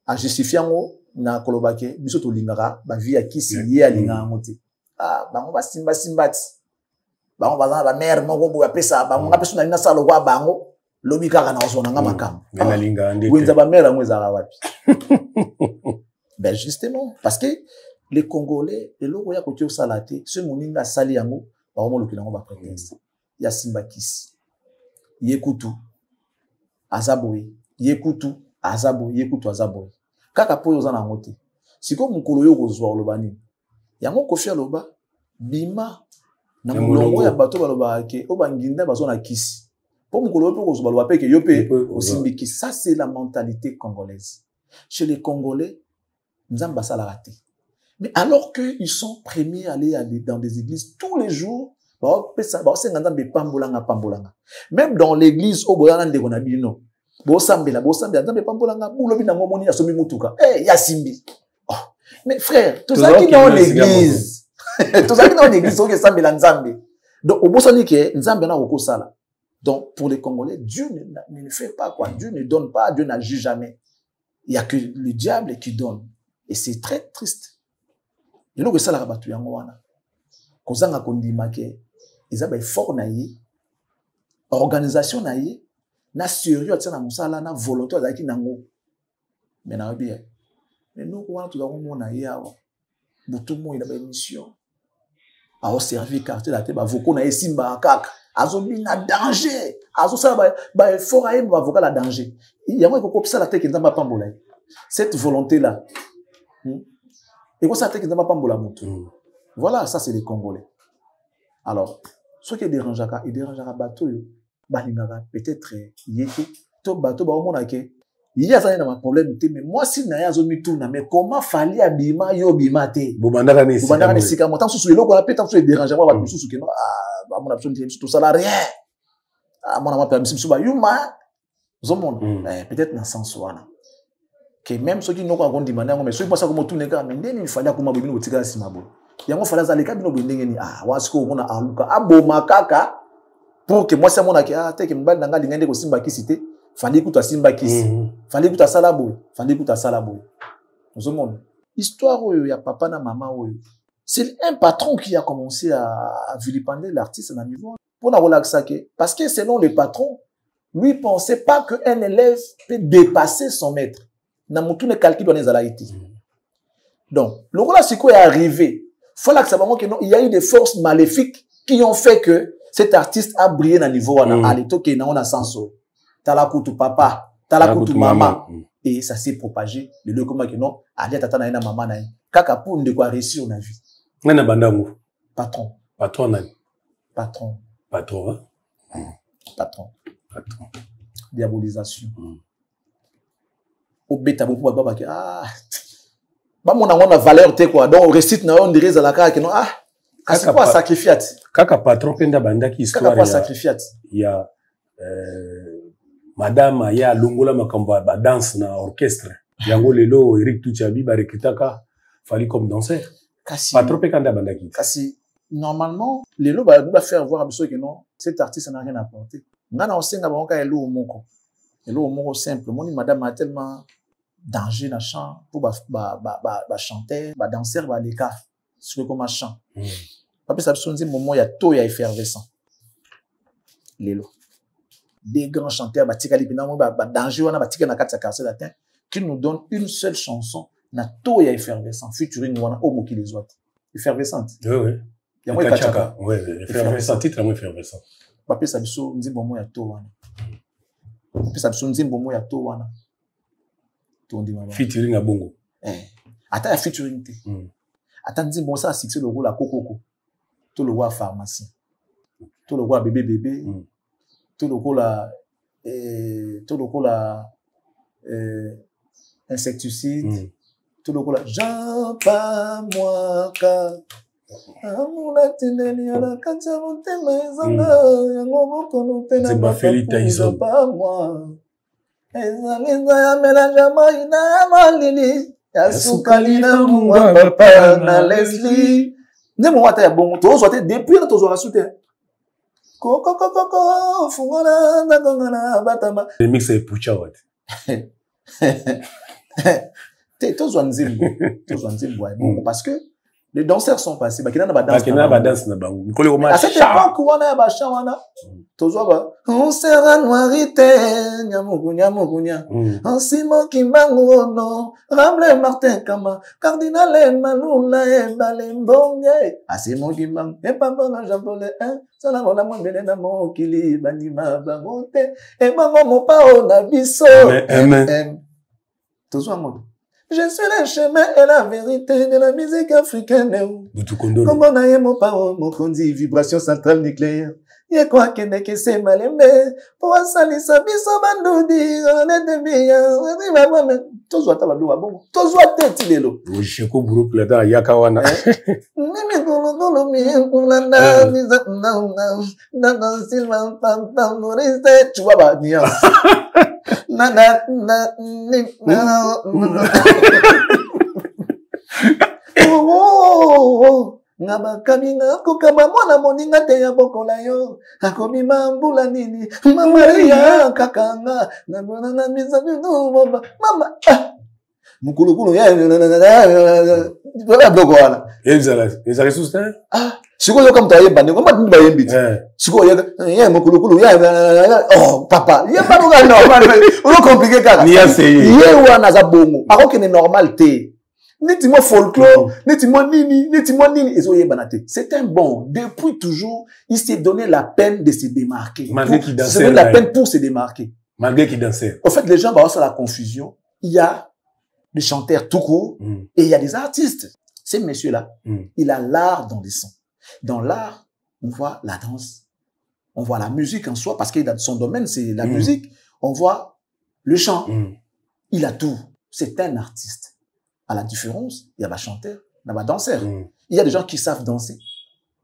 a justifier ngo na kolobake biso to lingara ba vie ya kisi ye alinga ngote ah bango ba simbati bango bazana ba mère moko bo ya pesa bango nga peso na ina salo kwa bango lobi kaka na ozona nga makamba wenza ba mère ngweza wapi ben justement parce que les Congolais et loko ya côté salate ce moninga sali yango ba omo lokila ngo ba prétexte ya simba kisi yekutu azaboy yekutu azaboy kaka po yozana ngote siko mukolo yo kozwa lobani yango Koffi Aloba bima na mulongo ya bato baloba ke obanginda bazona kisi pour mukolo yo kozwa baloba pe ke yo pe osimbiki ça c'est la mentalité congolaise chez les Congolais nzamba sala raté mais alors que ils sont premiers à aller dans des églises tous les jours même dans l'église au boyana ndeko na bino bosambela nzambe pambolanga bulobi na ngomoni ya somi mutuka yasimbi Mais frère, tout ça qui dans l'église. Tout ça qui dans l'église, c'est que ça mélange Nzambe. Donc, au bout de que Nzambe n'a pas ça. Donc, pour les Congolais, Dieu ne fait pas quoi. Dieu ne donne pas, Dieu n'agit jamais. Il n'y a que le diable qui donne. Et c'est très triste. Et là, ça, la rabattu yangoana. Kozanga kondima ke, ils ont fort naïe, organisation naïe, na sérieux à na musala, na volonté à qui nango. Mais na bien. Mais nous, quand tout avons mon naïe, tout le monde il a une mission. A au servir quartier la tête, voko naïe simba kaka. Azo na danger. Azo ça ba fort aïe ba vocal la danger. Il y a moi qui copie ça la tête qui n'a pas pambola. Cette volonté là. Et quoi ça tête qui n'a pas pambola mutu. Voilà, ça c'est les Congolais. Alors, ce qui dérange bateau, peut-être yeke to bateau ba omona ke. Il y a ça un problème mais moi si na ya zo mituna mais comment fallait abima yo bimate. Bobandaka ne sika motan sous le logo la peut-être so dérange ba tout sous que non ah mon option tout ça là rien. Ah mon ama permis sous ba yuma zo monde peut-être na sens wana. Que même ceux qui n'ont pas demandé mais ceux qui pensent comme tout les gars mais il fallait kuma bobino botika simabo. Yango fallait za leka bino bindenge ni wasko mona aluka aboma kaka pour que moi c'est mon aki te que mbali nanga lingende ko simba kisité fallait que tu simba kisi fallait que tu salabo fallait que tu salabo nous monde histoire où il y a papa na maman où c'est un patron qui a commencé à vilipender l'artiste à niveau pour la relaxer parce que selon le patron lui pensait pas que un élève peut dépasser son maître na mutu ne calcul dans les alaïti donc le rôle c'est quoi est arrivé. Faut là que ça il y a eu des forces maléfiques qui ont fait que cet artiste a brillé dans le niveau à l'époque qui on a sens talakutu papa talakutu maman et ça s'est propagé le lieu comment que non allez tata na maman na kaka pour de quoi réussir na vie na bandango patron nani patron diabolisation au bêta beaucoup baba que bah mon a valeur te quoi donc récite na on dirait la kaka non c'est quoi sacrifiat kaka patron penda banda ki histoire kaka sacrifiat il y a madame ya longola makambo ba danse na orchestre yango lelo Eric Tuchabi ba rekitaka fali comme danseur patron pe kanda banda ki kasi normalement lelo ba faire voir absolument que non cet artiste n'a rien apporté ngana osenga ba onka elo moko simple moni madame a tellement danger na chant pour ba chanter ba danser ba leka sur comme chant parce que ça besoin moment il y a tout il y a effervescent lelo des grands chanteurs ba tika lipina ba danger wana ba tika na kati ya quartier latin qui nous donne une seule chanson na tout il y a effervescent featuring wana au moki les autres effervescente oui il y a moi kachaka ouais effervescent titre moi effervescent ba pesa biso nzimbo mo ya to wana pesa biso nzimbo mo ya to wana featuring à bongo ata ya featuring te ata nzimbo ça succès le rôle à kokoko to le roi pharmacie to le roi bébé to le rôle à insecticide to le rôle Jean pas moi ka amuna tineli ala kacha motema ezanga yango bokono pena ba felita iso pas moi ezanga ya mélange maina malili ya sukali na mwa papa na Leslie nzembo wata ya bongo to zo te depuis na to zo la soute koko fungana na ngana batama le mix est pucha wat te to zo nzembo bongo parce que les danseurs sont passés ba kina na ba danse na bango mikolo ko ma à cette époque wana ba chawana to zo ba on sera noirité nyamugunya ansimo kimbango no ramble Martin Kama cardinal Malula e balembonge asimo kimbang e papa na japonais sala bona mwembele na mokili banima bangote e bango mopao na biso to zo mo. Je suis le chemin et la vérité de la musique africaine. Comme on a eu mon parole, mon condi, vibration centrale nucléaire. Y'a quoi que n'est que c'est mal aimé. Pour salir sa vie, ça va nous dire, on est de bien. Tozo atabalo abongo. Tozo ateti lelo. Osheko groupe là dans Yakawana. Mimi golo mi ulanda miza na silva pam moriste tu vois ba nia. Ngaba kaminga kokaba mwana moninga te ya bokola yo akomi mambula nini Maria kakanga na miza mama mukulu ya voilà bloko wala ezala susta siko yo comme taye bande ngoma ndi bayembi siko ya mukulu ya oh papa ya baluka normal on compliqué kaka ni essayer ye wana za bongo akoki ni normal te niti mo folklore niti mo nini ezo ye banate c'est un bon depuis toujours il s'est donné la peine de se démarquer malgré qu'il dansait c'est la peine pour se démarquer malgré qu'il dansait en fait les gens vont la confusion il y a des chanteurs tout court et il y a des artistes. Ces messieurs-là, il a l'art dans les sons. Dans l'art, on voit la danse, on voit la musique en soi, parce que son domaine, c'est la musique. On voit le chant. Il a tout. C'est un artiste. À la différence, il y a des chanteurs, il y a des danseurs. Il y a des gens qui savent danser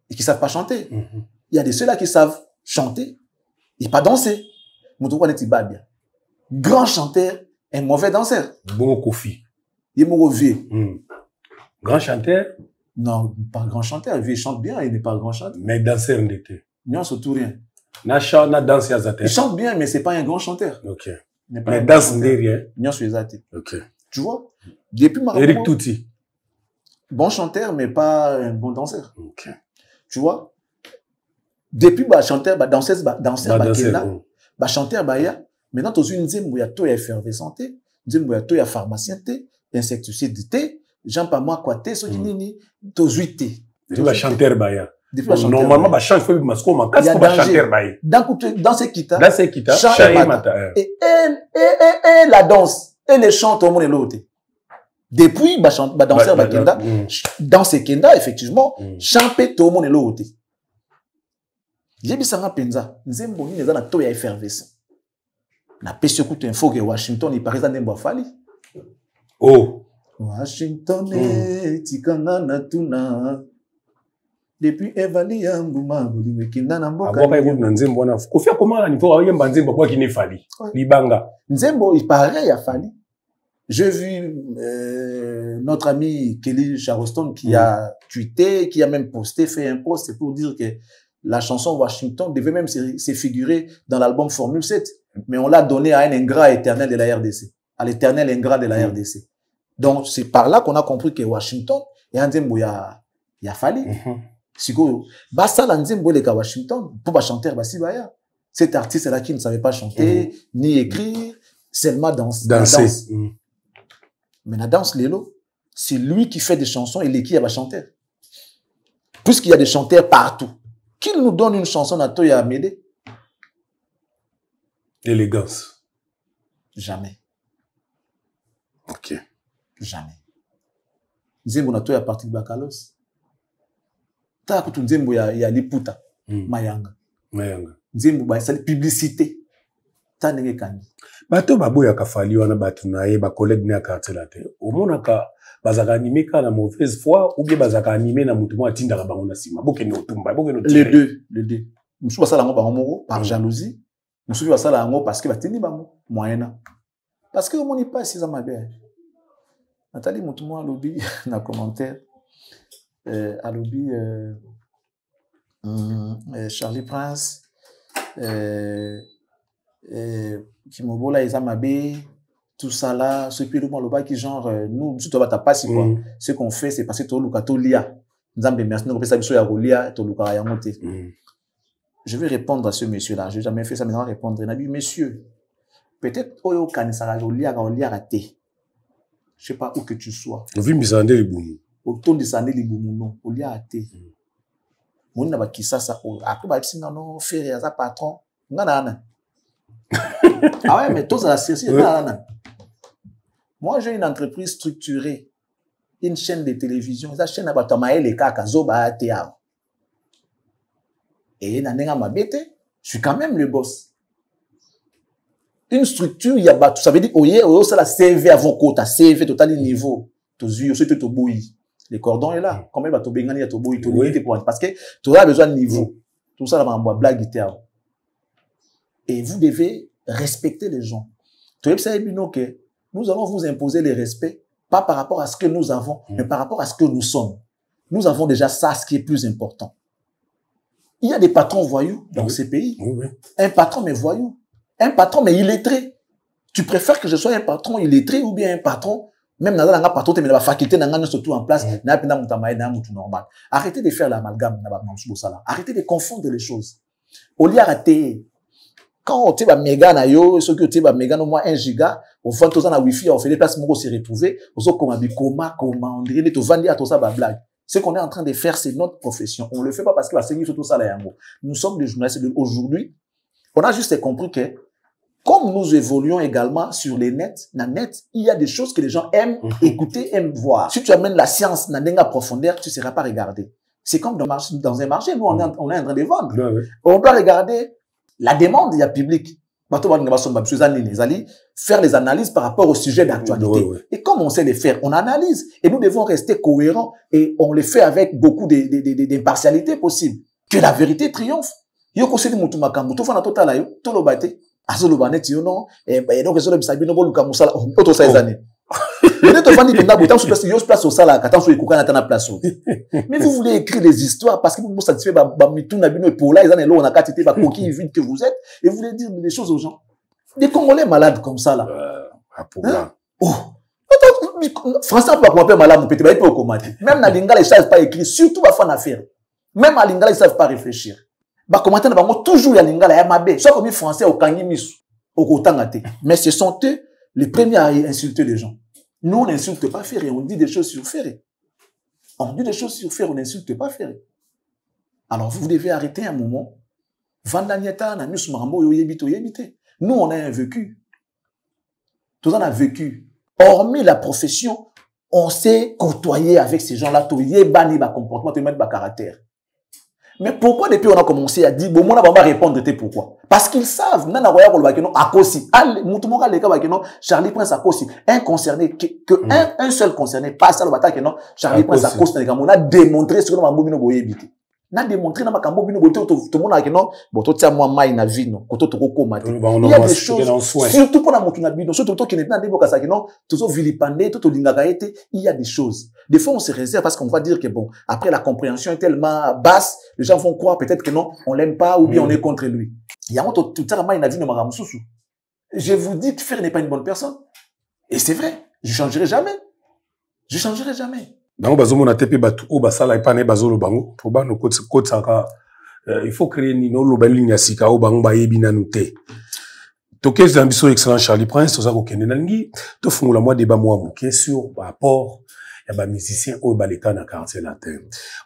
et qui savent pas chanter. Il y a des ceux-là qui savent chanter et pas danser. Grand chanteur, un mauvais danseur. Bon Kofi. Il est mauvais. Grand chanteur? Non, pas grand chanteur. Il chante bien, il n'est pas grand chanteur. Mais danseur n'était. Non, surtout rien. Na danse ya zate. Il chante bien, mais c'est pas un grand chanteur. Ok. Mais danse n'est rien. Non, sur zate. Ok. Tu vois? Depuis ma Eric Touti. Bon chanteur, mais pas un bon danseur. Ok. Tu vois? Depuis bah chanteur, bah danseuse, bah danseur, bah là, bah chanteur, bah ya. Maintenant, tu as une zimbo ya to ya effervescent, zimbo ya to ya pharmacien té, insecticide té, Jean pas moi quoi té, so nini, to zuité. Tu vas chanter bah ya. Normalement, bah change faut masco ma casse pour chanter bah ya. Dans ces kita, chant mata. Et la danse, et les chants tout le monde est l'autre. Depuis bah danseur bah kenda, dans ces kenda effectivement, chanter tout le monde est l'autre. J'ai vu ça na penza, nzembo ni na to ya effervescent. Na pesi écoute info que Washington il paraît dans Ndembo Fali. Oh. Washington tikanga na tuna. Depuis Evali Yambuma bolingo kinda na mboka. Aboka iko na Nzembo na. Kofi comment na niveau yemba Nzembo kwa kine Fali. Libanga. Nzembo il paraît à Fali. J'ai vu notre ami Kelly Charleston qui a tweeté, qui a même posté, fait un post pour dire que la chanson Washington devait même se figurer dans l'album Formule 7. Mais on l'a donné à un ingrat éternel de la RDC. À l'éternel ingrat de la RDC. Donc, c'est par là qu'on a compris que Washington, et un Nzembo, il y a fallu. Siko, basa la Nzembo, les gars Washington, pour pas chanter, basi baya. Cet artiste-là qui ne savait pas chanter, ni écrire, seulement danser. Mais la danse, Lélo, c'est lui qui fait des chansons et l'équipe va chanter. Puisqu'il y a des chanteurs partout. Qu'il nous donne une chanson à Toya Amédée? Élégance. Jamais. Ok. Jamais. Nzembo na Toya parti de Bakalos. Ta kutu Nzembo ya Liputa. Mayanga. Nzembo ba sali publicité. Ta ndenge kangi. Bato baboya ka Fali wana batu na ye ba collègue na quartier la te. Omonaka bazaka animé ka na mauvaise foi ou bien bazaka animé na mutu mo atinda ka bango na sima. Boke no tumba, boke no les deux. Musu basala ngo bango moko par jalousie. Musu basala ngo parce que batindi bango moyena. Parce que on n'y pas si ça m'a bien. Nathalie mutu mo alobi na commentaire alobi Charlie Prince qui mobola isa mabe tout ça là ce pire moi le bas qui genre nous tout va pas si quoi ce qu'on fait c'est passer to lukato lia nzambe merci nous pesa biso ya rolia to lukara ya monter. Je vais répondre à ce monsieur là, je n'ai jamais fait ça mais on va répondre. Il a dit monsieur peut-être oyo kanisara rolia raté. Je sais pas où que tu sois. Ovi misande libumu. Autant de sande libumu non, rolia raté. Mon na ba kisasa o après ba bisi non faire ya patron ngana. Ah ouais, mais tous à la ceci, moi j'ai une entreprise structurée, une chaîne de télévision, la chaîne à Batamae les kaka zoba théâtre. Et nanenga mabete, je suis quand même le boss. Une structure, il y a ça veut dire oye ça la CV avant quota, CV total niveau, to zuyo c'est to bouilli. Le cordon est là, quand même to bengani ya to bouilli, to limité pour parce que tu as besoin de niveau. Tout ça là va blague théâtre. Et vous devez respecter les gens. Nous allons vous imposer le respect Pas par rapport à ce que nous avons, mais par rapport à ce que nous sommes. Nous avons déjà ça, ce qui est plus important. Il y a des patrons voyous dans ces pays. Un patron mais voyou. Un patron mais illettré. Tu préfères que je sois un patron illettré ou bien un patron, même dans la patron, mais la faculté n'a surtout en place, n'a pas normal. Arrêtez de faire l'amalgame, arrêtez de confondre les choses. Au lieu d'arrêter, quand tu es méga na yo, ceux qui ont méga au moins 1 giga, au fond, tu as wifi, on fait des places pour se retrouver, on dirait que tu vas dire tout ça, blague. Ce qu'on est en train de faire, c'est notre profession. On ne le fait pas parce que c'est tout ça là. Nous sommes des journalistes aujourd'hui. On a juste compris que, comme nous évoluons également sur les nets, il y a des choses que les gens aiment écouter, aiment voir. Si tu amènes la science dans une profondeur, tu ne seras pas regardé. C'est comme dans un marché, nous, on est en train de vendre. On doit regarder la demande, il y a public. Faire les analyses par rapport au sujet d'actualité. Et comme on sait les faire, on analyse. Et nous devons rester cohérents et on les fait avec beaucoup d'impartialité possible. Que la vérité triomphe. Yo koseli mutu makambo to fana totala yo to lobate azolo banet yo non donc ezolo bisabino boluka musala oto sa ezane. Mais to fani penda botam sur place yo place au sala katan so ekuka na tana place. Mais vous voulez écrire des histoires parce que vous satisfait ba mitu na bino pour là ezane lo na katité ba coquille vide que vous êtes et vous voulez dire des choses aux gens. Des Congolais malades comme ça là. Français peut pas appeler malade peut être pas au commander. Même na lingala ils savent pas écrire surtout ba fan affaire. Même à lingala ils savent pas réfléchir. Bah, commentaire na bango toujours ya lingala ya mabe. Soit comme français au kangi misu, au kotangate. Mais ce sont eux les premiers à insulter les gens. Nous, on n'insulte pas Ferré, on dit des choses sur Ferré. On dit des choses sur Ferré, on n'insulte pas Ferré. Alors, vous devez arrêter un moment. Vandanieta, na misu marambo, yo yebito, yebite. Nous, on a vécu. Tout le monde a vécu. Hormis la profession, on s'est côtoyé avec ces gens-là, tout yebani, ba comportement, tout ba caractère. Mais pourquoi depuis on a commencé à dire, bon, on va répondre, pourquoi? Parce qu'ils savent, nana roya ko bakeno akosi, mutumoka leka bakeno Charlie Prince akosi, un concerné un seul concerné, pas ça le bata keno Charlie Prince akosi na on a démontré ce que on mbobino boyebité. Na démontré na makambo bino boté tout le monde akeno, bon to tia moi mai na vino, koto to koma. Il y a des choses surtout pour la mutuna bino, surtout to qui n'est pas déboka ça keno, tout vilipandé, tout lingaka été, il y a des choses. Des fois on se réserve parce qu'on va dire que bon, après la compréhension est tellement basse, les gens vont croire peut-être que non, on l'aime pas ou bien on est contre lui. Il y a tout mai na vino maramususu. Je vous dis que Fer n'est pas une bonne personne. Et c'est vrai, je changerai jamais. Je changerai jamais. Donc, bazomona tepe batu o basala epane bazolo bango pour ba no kotsaka il faut créer ni no lobali nya sika o bango ba yebi nanu te. Tokez d'ambition excellent Charlie Prince toza ko kende nalingi to fungula moi débat moi moké sur rapport ya ba musicien o baleka na quartier latin.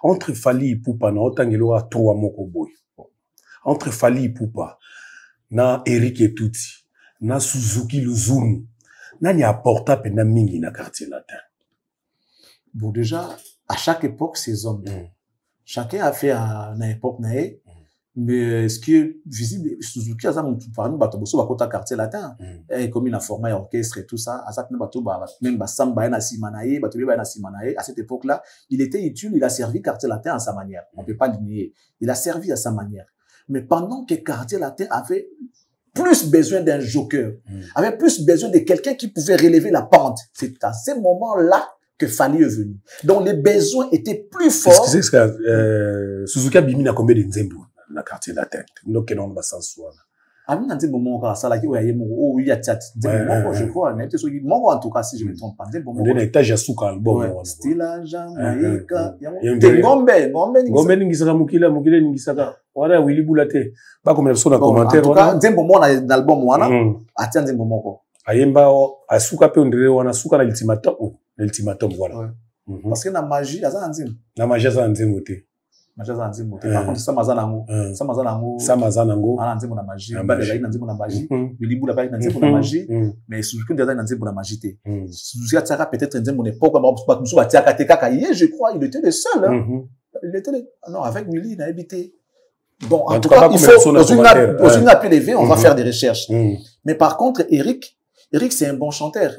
Entre Fally Ipupa na otangelo a 3 moko boy. Entre Fally Ipupa na Eric Etuti na Suzuki Luzumu nani apporta pena mingi na quartier latin. Bon, déjà, à chaque époque, ces hommes, chacun a fait à une époque, mais ce qui est visible, Suzuki, par nous, Batoboso, Bakota quartier latin, et comme il a formé orchestre et tout ça, à cette même Samba, Simanae, à cette époque-là, il était utile, il a servi quartier latin à sa manière. On ne peut pas le nier. Il a servi à sa manière. Mais pendant que quartier latin avait plus besoin d'un joker, avait plus besoin de quelqu'un qui pouvait relever la pente, c'est à ce moment-là que Fally est venu. Donc les besoins étaient plus forts. Excusez, Suzuki a bimi a combien de nzembo na quartier latin. Donc non ba sans soi. Ami na nzembo moko sala ki oyaye moko o ya chat nzembo je crois na été so moko en tout cas si je me trompe pas nzembo moko. On est étage ya suka album. Style Jamaïca. Ngombe ningisaka mukila ningisaka. Wala Willy Boulate. Pas comme ça dans commentaire. En tout cas nzembo moko na album wana atia nzembo moko. Ayemba asuka pe ondire wana suka na l'ultimatum voilà. Parce que la magie aza nzimbo. La magie aza nzimbo te. Magie aza nzimbo te. Par contre ça mazanango. Ça mazanango. Ana nzimbo na magie. Badela na nzimbo na magie. Willy Boula na nzimbo na magie. Mais Suzuki ndaza na nzimbo na magie te. Suzuki ataka peut-être nzimbo n'époque ba musu batiaka te kaka ye je crois il était le seul. Il était non avec Willy il a habité. Bon en tout cas il faut dans une appel élevé on va faire des recherches. Mais par contre Eric c'est un bon chanteur.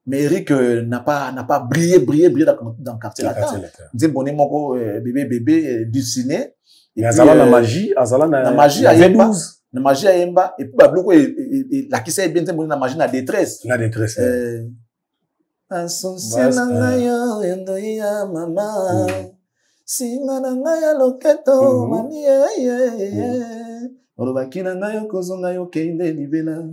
Mais Eric n'a pas brillé dans le quartier latin. Dit bonne moko bébé du ciné. Et azala na magie, na magie à Yemba. Na magie à Yemba. Et puis babloko la qui sait bien bonne na magie na détresse. Na détresse. Associé na ngai endo ya mama. Singa na ngai ya loketo mani olobaki na ngai okozonga yo kende libela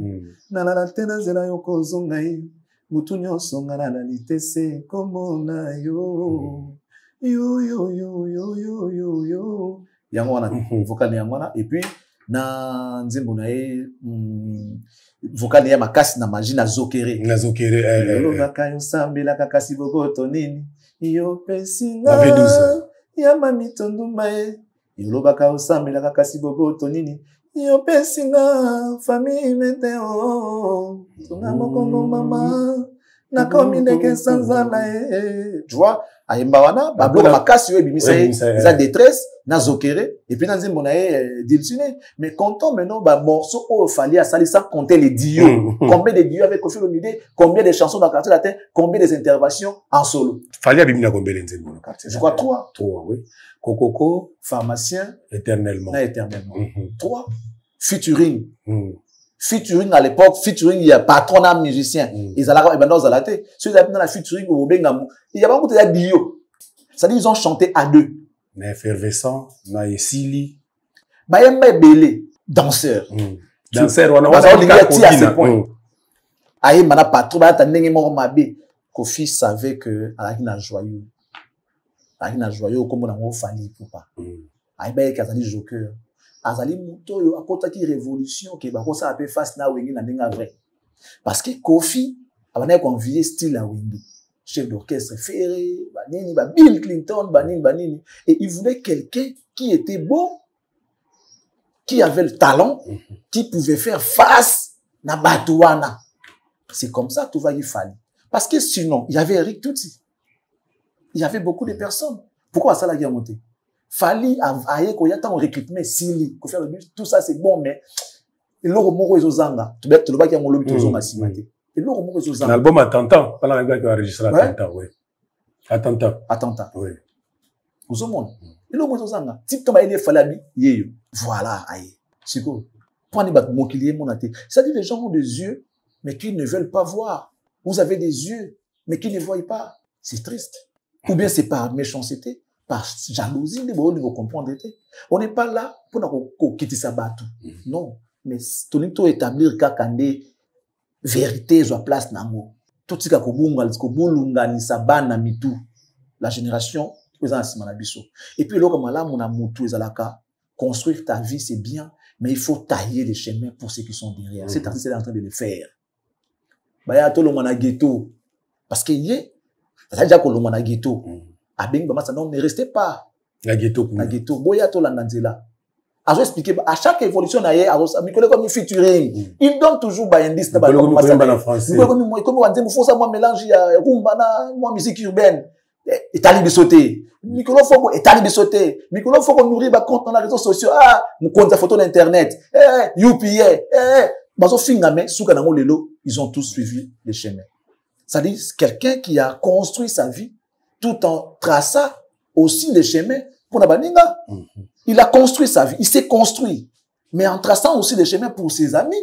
nalala te na nzela yo kozonga ye mutu nyonso nga nalali te se komona yo yango wana vocal yango wana et puis na nzembo na ye vocal ya makasi na magie na zokere olobaka yo sambelaka kasi bokoto nini yo pesinga ya mamitondumba ye yolobaka osambelaka kasi boboto nini yo pesinga famille meteo tunga mokongo mama nakomi ndeke sanzala ye tu vois ayemba wana babloka makasi yo ebimisa ye eza détresse na zokere et puis na nzembo na ye dilsune mais comptons maintenant morceau oyo fali asali sans compter les duos combien de duos avec Koffi Olomide, combien de chansons dans le quartier latin, combien de interventions en solo. Fali abimina combien de nzembo dans le quartier? Je crois 3. 3, oui. Kokoko, pharmacien, éternellement. 3. Featuring. Featuring à l'époque, featuring il y a patronat musicien. Ils allaient dans Zalaté. Ceux qui avaient dans la featuring au Bengamou, il y a beaucoup de duos. C'est-à-dire ils ont chanté à 2. Mais effervescent, na esili. Bayemba belé, danseur. Danseur, on a dit à ce point. Aïe, mana patron, bah t'as n'engagé mon mabé. Koffi savait que Alakina joyeux. Alakina joyeux comme on a fallu pour pas. Aïe, bah Kazali joker. Azali muto yo akota ki révolution ke ba ko ça appelle face na wengi na ndinga vrai. Parce que Koffi abana convié style à wengi. Chef d'orchestre ferré, banini, ba Bill Clinton, banini. Et il voulait quelqu'un qui était beau, qui avait le talent, qui pouvait faire face na Batouana. C'est comme ça que tout va y falloir. Parce que sinon, il y avait Eric Touti. Il y avait beaucoup de personnes. Pourquoi ça la guerre montée? Fali aye ko yata on recrutement Sili, ko faire le but, tout ça c'est bon mais eloko moko ezozanga. Tu le ba ki ngolo bi tozonga simate. Eloko moko ezozanga. L'album Attentat, pas la gars qui a enregistré Attentat, oui. Attentat. Oui. Vous au monde. Eloko moko ezozanga. Type tomba ile Falabi yeyo. Voilà, aye. Siko. Prenez bat mokilier monate. C'est-à-dire les gens ont des yeux mais qui ne veulent pas voir. Vous avez des yeux mais qui ne voient pas. C'est triste. Ou bien c'est par méchanceté, par jalousie, vous comprendre. On n'est pas là pour quitter sa bateau. Non. Mais tout établir kakande vérité sur place nango. Tout ce que ni sabana mitu. La génération et puis là comme là mon amutu ezalaka construire ta vie c'est bien mais il faut tailler les chemins pour ceux qui sont derrière. Cet artiste est en train de le faire. Baya to lo mona ghetto parce que yé ça déjà que lo mona ghetto a bing ba non ne restez pas la ghetto boya to la nanzela a expliquer à chaque évolution na yé a mikolo comme featuring il donne toujours ba indice na ba en français comme on dit faut ça moi mélange ya rumba na moi musique urbaine et tali sauter mikolo faut et tali sauter mikolo faut qu'on nourrir ba compte dans les réseaux sociaux mon compte photo sur internet UPA bazo fingame suka nango lelo ils ont tous suivi les chemins. C'est-à-dire quelqu'un qui a construit sa vie tout en traçant aussi les chemins pour na baninga. Il a construit sa vie, il s'est construit mais en traçant aussi les chemins pour ses amis.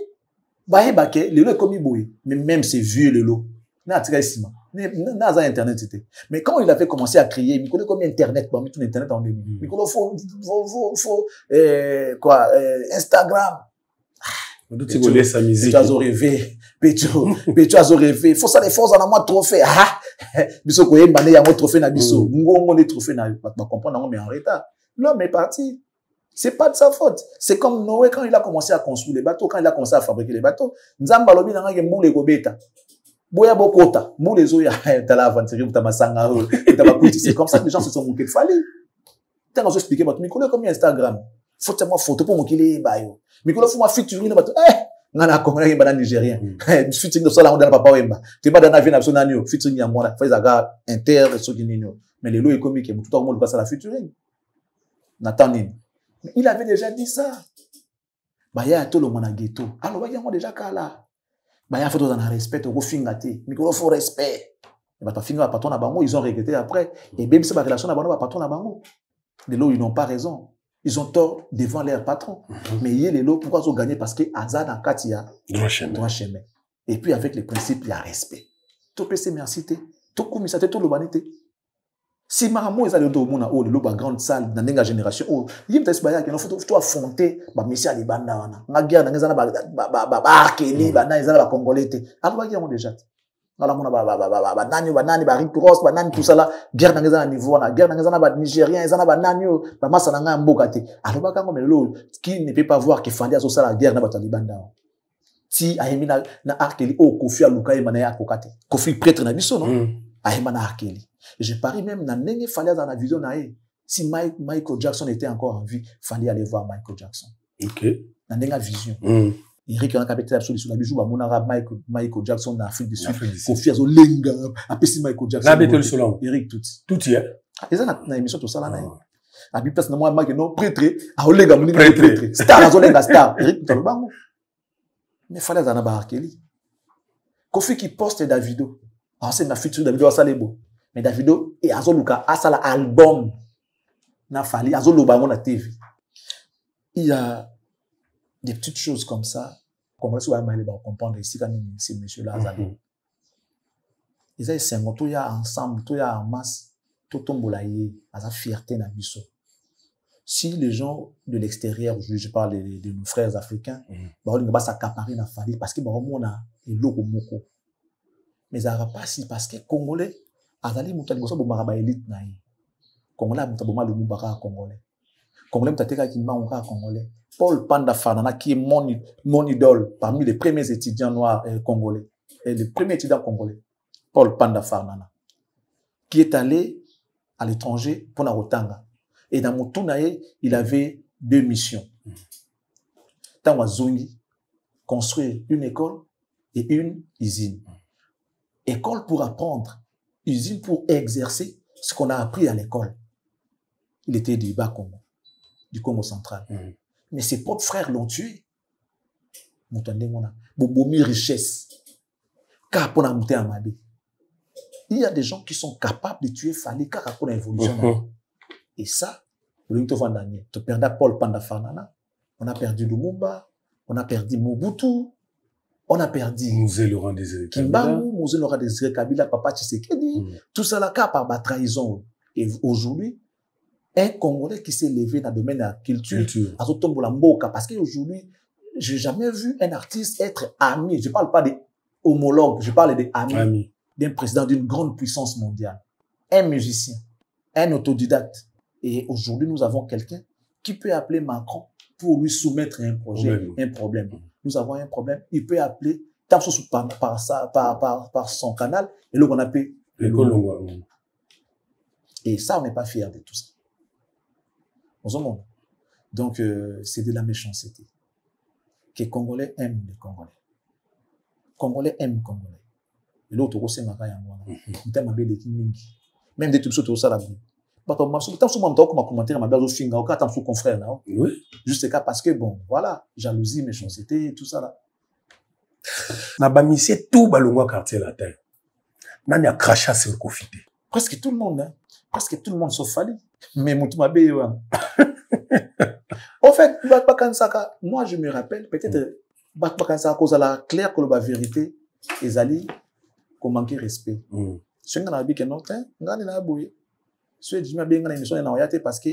Baé baké lelo comme iboui mais même ces vieux lelo na tirasima na za internet c'était. Mais quand il avait commencé à crier, il connaît comme internet parmi tout internet en début. Il faut Instagram. Tu voulais sa musique. Tu as rêvé. Tu as rêvé. Faut ça les forces en moi trophée. Biso ko yemba ne yango trophée na biso. Ngongo les trophées na pas comprendre mais en retard. L'homme est parti. C'est pas de sa faute. C'est comme Noé quand il a commencé à construire les bateaux, quand il a commencé à fabriquer les bateaux. Nzamba lobi na ngake mbule ko beta. Boya bokota. Mbule zo ya tala aventure ta masanga ta bakuti. C'est comme ça que les gens se sont moqués de Fali. T'as nous expliquer mais Mikolo comme Instagram. Faut tellement photo pour mokile bayo. Mikolo faut ma featuring na bato. Ngana Congolais yemba na Nigérien. Featuring de ça là on donne papa wemba. Tu pas dans la vie na so nanio featuring ya mwana. Faut zaga inter so kinino. Mais les lois économiques tout le monde passe à la featuring. Nathan Nini. Il avait déjà dit ça. Baya to lo mona ghetto. Alors baya moi déjà kala. Baya faut dans respect au fingate. Mikolo faut respect. Et bah ta finga patron na bango, ils ont regretté après et même si ba relation na bango ba patron na bango. Les lots ils n'ont pas raison. Ils ont tort devant leur patron. Mais les lots pourquoi ils ont gagné parce que Azad en Katia droit chemin. Et puis avec les principes il y a respect. to pese merci te to komisa te to lobani te si maramo ezali ndo mona o le loba grande salle na ndenga génération o yimta sibaya ke no faut to affronter ba mesi ali banda wana nga guerre na ngezana ba arkeli ba na ezala ba congolais te alba guerre déjà ngala mona ba nani ba Rick Ross ba nani tout ça là guerre na ngezana niveau na guerre na ngezana ba nigérien ezana ba nani ba masa na nga mboka te alba kango melolo qui ne peut pas voir que Fandi aso sala guerre na ba talibanda si ahemi na arkeli o Kofi aluka e manaya kokate Kofi prêtre na biso non ahema na arkeli. Je parie même dans n'enge fallait dans la vision nae. Si Michael Jackson était encore en vie, fallait aller voir Michael Jackson. OK. Dans n'enga vision. Eric on a capté absolument sur la bijou ba monara Michael Jackson na Afrique du Sud. Kofi azo lenga apesi Michael Jackson. La betel solon. Eric tout hier. Et ça na émission tout ça là nae. A bi place na moi Mike non prêtre a olenga muni prêtre. Star azo lenga star. Eric tout le bango. Mais fallait dans ba arkeli. Kofi qui poste Davido. Ah c'est ma future Davido a salebo. Mais Davido et Azoluka a ça album na fali Azoluba on a TV. Il y a des petites choses comme ça qu'on va comprendre ici quand ces messieurs là Azali. Ils ont cinq tout y a ensemble tout y a en masse tout tombolaye à sa fierté na biso. Si les gens de l'extérieur, je parle de nos frères africains, bah on va s'accaparer na fali parce que bah on a le logo moko. Mais ça va pas si parce que Congolais azali mutu alibosa bomaka ba élite na ye Congolais mutu bomaka le mubaka Congolais mutateka ki mbangoka Congolais Paul Panda Farnana qui est mon idole parmi les premiers étudiants noirs congolais et les premiers étudiants congolais Paul Panda Farnana qui est allé à l'étranger pour na rotanga et dans Mutunaye il avait deux missions Tanwa Zongi construire une école et une usine école pour apprendre usine pour exercer ce qu'on a appris à l'école. Il était du Bas-Congo, du Congo central. Mais ses propres frères l'ont tué. Bobomi richesse. Il y a des gens qui sont capables de tuer Fali car pour l'évolution. Et ça, tu perds Paul Panda Farnana, on a perdu Lumumba, on a perdu Mobutu, on a perdu Mosé Laurent Désiré Kimbangu, Mosé Laurent Désiré Kabila, Papa Tshisekedi, tout ça là, par trahison. Et aujourd'hui, un Congolais qui s'est levé dans le domaine de la culture, parce qu'aujourd'hui, j'ai jamais vu un artiste être ami. Je parle pas des homologues, je parle des amis d'un président d'une grande puissance mondiale. Un musicien, un autodidacte. Et aujourd'hui, nous avons quelqu'un qui peut appeler Macron pour lui soumettre un projet, un problème. Nous avons un problème, il peut appeler par son canal, et là on appelle et ça, on n'est pas fiers de tout ça. Donc, c'est de la méchanceté. Que les Congolais aiment les Congolais. Congolais aiment les Congolais. Et l'autre, c'est ma caille en moi. Même des trucs sur ça, là. Juste parce que bon, voilà, jalousie, méchanceté, tout ça là. Na bamisé tout balongwa quartier latin. Nani a craché sur Kofi. Presque tout le monde, hein. Presque tout le monde sauf Fali. Mais Moutoumabé, en fait, moi je me rappelle, peut-être, Bakansaka cause à la claire que la vérité, les alliés, qu'on manquait respect. Ce qu'on a dit que non, on a bouillé. Ce que je me bien parce que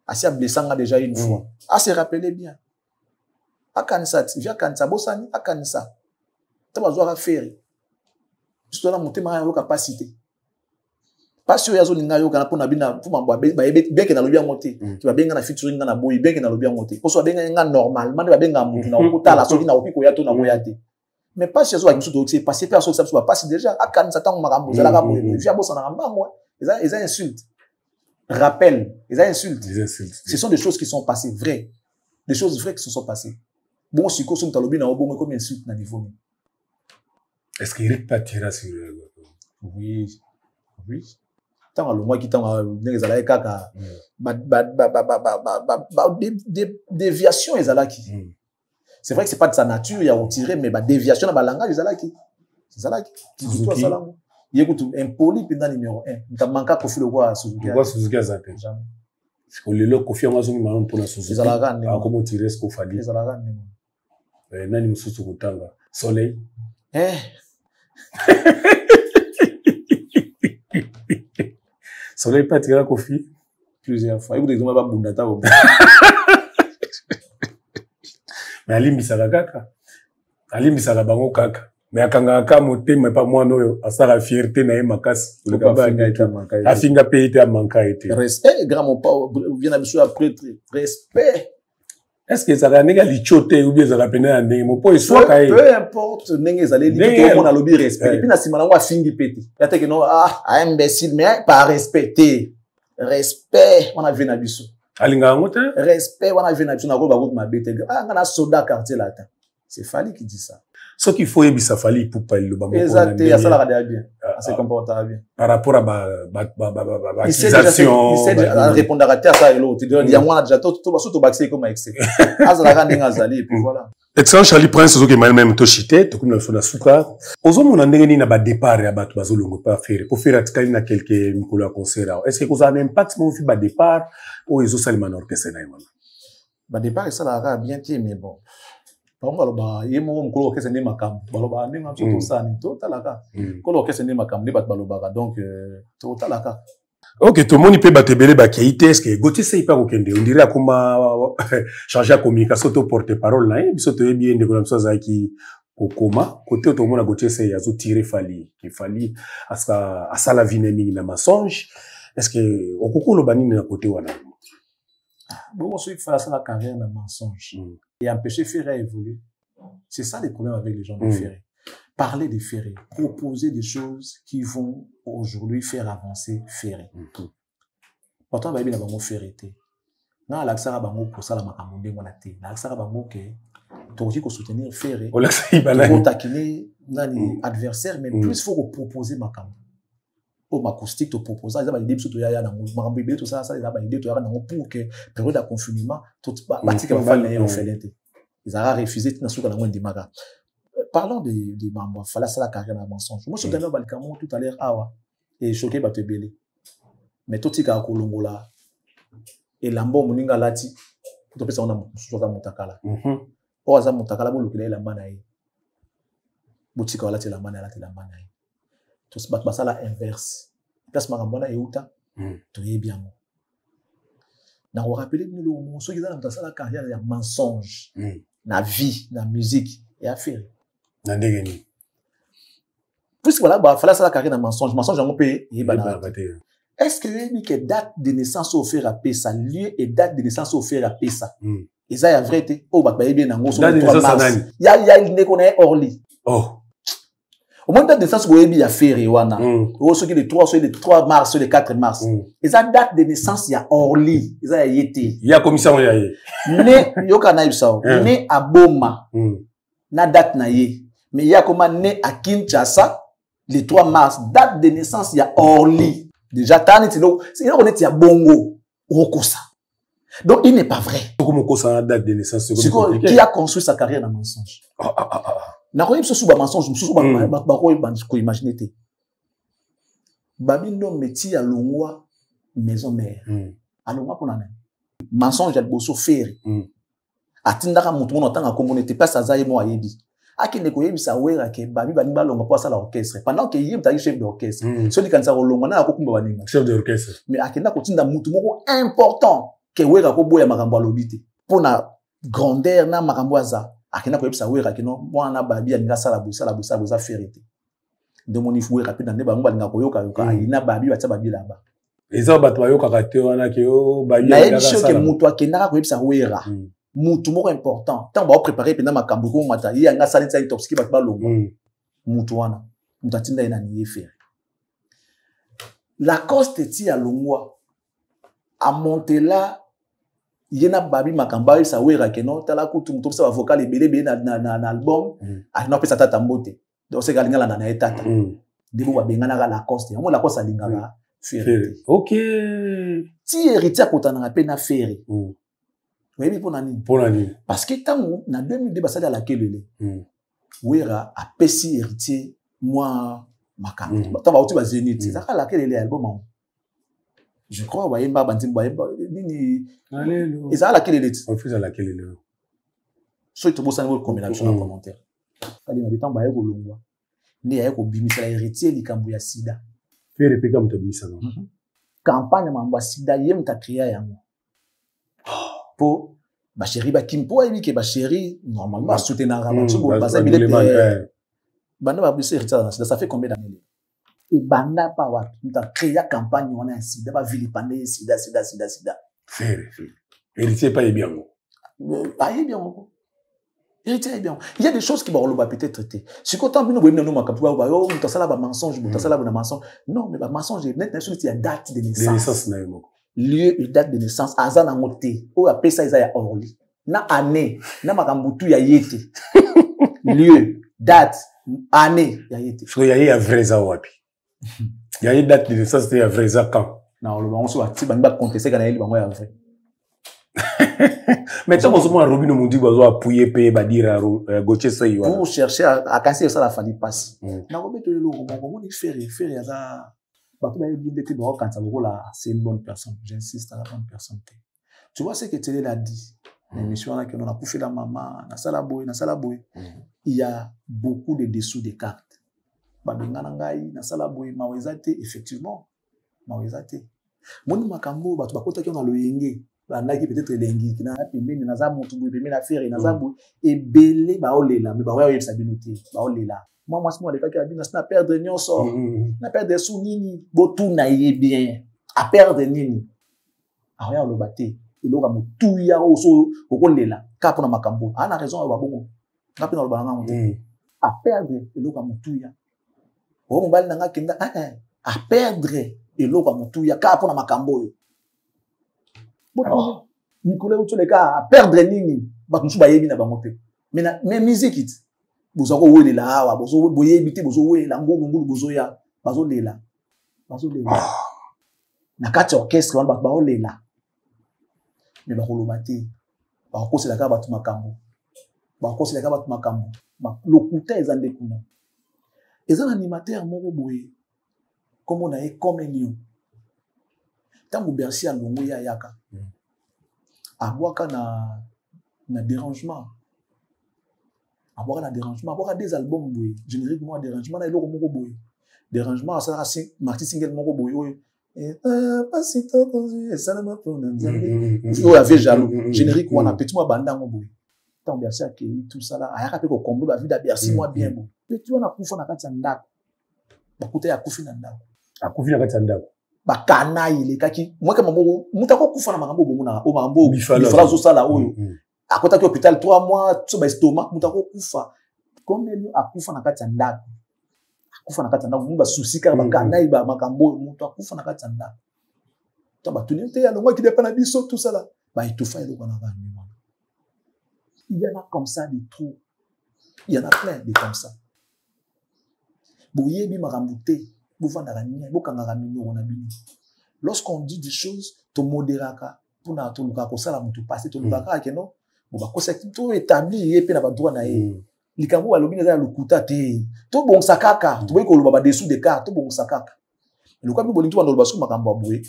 Asia blessanga déjà une fois. À se rappeler bien. À Kansa, via Kansa, Bossani, à Kansa. Tu vas voir à faire. Tu dois monter ma capacité. Pas sûr, yazo linga yo kana pona bina pour m'amboa bien que dans le bien monter. Tu vas bien na featuring na boy bien que dans le bien monter. Pour soit bien nga normalement va bien ngamu na okuta la soki na opiko ya to na boyate. Mais pas sûr yazo akisu c'est passé personne ça soit passé déjà à Kansa tant makambo za la ka boy. Via bossa na mbango. Ils insultent. Rappel, ils insultent. Ce sont des choses qui sont passées, vraies. Des choses vraies qui se sont passées. Bon, si vous avez dit que comme insulte dans le niveau. Est-ce qu'Eric Patira sur oui. Oui. Tant le mois qui t'en déviation est là qui. C'est vrai que c'est pas de sa nature, il y a retiré, mais déviation dans le langage est là qui. C'est ça là qui. Il écoute impoli pendant numéro 1. Il manque à Kofi le roi Suzuki. Le roi Suzuki a zappé. Jamais. Le lot Kofi a mazongi malon pour la Suzuki. Ah comment tirer ce qu'on fallait. Les Alagan. Nani mususu kutanga. Soleil. Soleil pas tiré Kofi plusieurs fois. Écoutez, comment va Bundata au mais Ali Misaka kaka. Ali Misaka bango kaka. Mais akanga ka moté mais pas moi no asara fierté na makasi. Afinga pays te manka été. Respect, grand mon pas vient à après respect. Est-ce que ça va néga lichote ou bien ça va peiner à néga mon po soit kai. Peu importe néga ça les dit on a lobby respect. Et puis na simana wa fingi pété. Ya te que non imbécile mais pas respecté. Respect on a vu na biso. Alinga ngote. Respect on a vu na biso na ko ba ko ma bête. Ngana soda quartier là. C'est Fali qui dit ça. Ce qu'il faut ebisa Fali pour pas le bango. Exact, ça la regarde bien. Ça se comporte bien. Par rapport à accusation. Il sait répondre à terre ça et l'autre. Il y a moi déjà tout surtout baxé comme excès. Azala randinga zali et puis voilà. Excellent Charlie Prince zo ke même to chité to comme na suka. Ozo mona ndenge ni na ba départ ya bato bazolongo pa faire. Pour faire atikali na quelques mikolo ya concert. Est-ce que vous avez un impact mon fi ba départ ou ezo salima na orchestre na yona? Ba départ ça la bien tié mais bon. Par exemple, il y a un peu de temps makam. Baloba ne ngam to sani to talaka. Ko lo kese ne makam ne bat baloba donc to talaka. OK, tout le monde peut battre belé ba keite est-ce que Gauthier c'est pas okende. On dirait comment changer la communication to porte-parole là, biso to bien de comme ça za ki okoma côté tout le monde Gauthier c'est yazo tirer Fali, qui Fali asa la vie mingi na mensonge. Est-ce que okoko bani na côté wana? Bon, ceux qui font ça la carrière dans mensonge et empêcher Ferré évoluer. C'est ça les problèmes avec les gens de Ferré. Parler de Ferré, proposer des choses qui vont aujourd'hui faire avancer Ferré. Pourtant, il y a un Ferré. Non, l'accès à bango pour ça la makamondé mon athée. L'accès à bango que tu as soutenir Ferré. Pour taquiner nani adversaire, mais plus faut proposer makamondé. Au acoustique te propose ça, ils ont des idées surtout il y a dans le tout ça ils ont des idées pour que période de confinement tout bâti que va faire au fait ils ont refusé tout dans le monde parlons de mambo fallait ça la carrière dans mensonge moi je suis dans le Balkamo tout à l'heure awa et choqué ba te belé mais tout tika kolongola et lambo muninga lati to pesa on a soit mutakala o aza mutakala bo lokela lamba na ye botika wala te lamba na ye tout se bat ça la inverse place marambona euta to ye bien na on rappeler nous ceux qui dans ça la carrière il y a mensonge na vie na musique et affaire na ndegeni puisque voilà bah fallait ça la carrière na mensonge on peut y est-ce que date de naissance au faire à Pessa lieu et date de naissance au faire à Pessa et ça y a vrai oh bah bien nango sur le 3 mars il y a une connaît Orly au moment de naissance vous avez affaire wana ou ceux qui les 3 mars le 4 mars et ça date de naissance il y a Orly il y a été il y a commission il y a né yokana ibsa né à Boma na date na ye mais il y a comment né à Kinshasa le 3 mars date de naissance il y a Orly déjà tani tilo c'est là on est à Bongo Rokosa donc il n'est pas vrai comment ça date de naissance qui a construit sa carrière dans le mensonge na ko yebso suba mensonge mususu ba ko imaginer te babindo métier à longwa maison mère alongwa pona na mensonge ya boso faire atindaka mutu mona tanga communauté pas ça zaye mo ayebi akende ko yebisa wera ke babi bani balonga po ça l'orchestre pendant que yeb ta chef d'orchestre so dikanza ko longwa na ko kumba baninga chef d'orchestre mais akenda ko tinda mutu moko important ke wera ko boya makambo alobité pona grandeur na makambo aza akenda ko yebisa wera ke no mwana babi aninga sala busa ferité de mon ifou rapide na neba ngba ngako yoka ina babi batia babi là-bas eza bato bayoka kate wana ke o babi na yebisho ke mutu akenda ko yebisa wera mutu moko important tant ba préparer pena makambo ko mata yi anga salita intoxiqué bato balongo mutu wana mutu atinda ina ni faire la coste ti ya longwa a monter là yena babi makamba isa wera ke no tala kutu mutu sa vocal ebele na album a no pesa tata mbote donc c'est galinga na etata debo ba bengana ga la coste mo la coste alinga ba faire OK ti héritier kotana na pe na faire oui pour nani parce que tant na 2002 basali à laquelle wera a pesi héritier moi makamba tant ba uti ba zenith ça ka laquelle les album je crois ba yemba bantimba nini alléluia et ça laquelle les on fait à laquelle les so to bossa niveau combinaison en commentaire kali mabitan ba yeko longwa ndi ya yeko bimisa héritier likambu ya sida Faire répéter mon tabimisa. Campagne mambo sida yem ta créer yango. Po ba chéri ba kimpo ebi ke ba chéri normalement soutenir ramantu bo baza bile banda ba bise ça fait combien d'années? Et banda pa wa ta créer campagne on a sida ba vilipender sida. Faire. Héritier pas bien. Pas bien. Héritier bien. Il y a des choses qui vont peut-être traiter. Si quand on nous nous makapuwa ba yo ta sala ba mensonge, ta sala ba mensonge. Non, mais ba mensonge net sur il y a date de naissance. Lieu et date de naissance azana moté. O appelle ça ya orli. Na année, na makambutu ya yete. Lieu, date, année ya yete. So ya ya vrai za wapi. Ya ya date de naissance ya vrai za quand. Na on va so ati ba contester kana yeli bango ya vrai. Mais tu as besoin de Robin Mundi pour appuyer payer badira Gauthier Saïwa. Pour chercher à casser ça la famille passe. Na Robin to le on faire ya ça. Bah tu vas dire que bon quand ça là c'est une bonne personne. J'insiste à la bonne personne. Tu vois ce que Télé l'a dit. L'émission là que on a poussé la maman, na sala boy. Il y a beaucoup de dessous des cartes. Ba ngana ngai na sala boy mawezate effectivement. Mawezate. Moni makambo ba tu ba kota ki on a le yenge. Qui peut-être lengi qui n'a pas payé na za mutu boy payé na faire na za boy et belé ba olela mais ba wa yebisa binoté ba olela moi le cas qui a dit na perdre nyonso na perdre sous nini botu na yé bien à perdre nini a ya lo baté eloka mutu ya oso okolela ka pona makambo ana raison ba bongo na pena lo balanga mutu à perdre eloka mutu ya o mobali na ngakenda à perdre eloka mutu ya ka pona makambo yo. Nicolas les gars à perdre nini ba musu ba yebi na bango pe mais musique it bozo ko wele la awa bozo boye bité bozo wele la ngulu bozo ya bazo lela na kati orchestre on ba olela mais ba kolobati ba kosela ka ba tumakambo ba lokuta ezande kuna ezana animateur moko boye comme on a comme lion tango Bercy a longo ya yaka aboaka na dérangement aboaka des albums boy générique moi dérangement na eloko moko boy dérangement ça c'est marti single moko boy oyo pas si to comme ça na pour nzambe yo avait jaloux générique wana petit moi banda ngo boy tango Bercy a ki tout ça là ayaka pe ko combo ba vie da Bercy moi bien bon petit wana kufa na kati ya ndako bakuta ya kufi na ndako akufi na kati ya ndako bakana ile kaki moi kama moko mutako kufa na makambo bongo na o makambo bifala zo sala oyo akota ki hôpital 3 mois so ba estomac mutako kufa comme lui akufa na kati ya ndako mumba souci car bakana iba makambo mutu akufa na kati ya ndako to ba tunite ya longo ki dépend na biso tout ça là ba itufa ile kona ba mima il y en a comme ça des trous il y en a plein de comme ça boyebi makambo te. Lorsqu'on dit des choses, tu modéraka pour na to luka ko sala mutu passer to luka ke no bo ba ko se to établi et pe na ba droit na ye likambo alobi na za lukuta te to bon sakaka to boy ko loba ba dessous de carte to bon sakaka luka bi bolinto ndo ba su makambo boye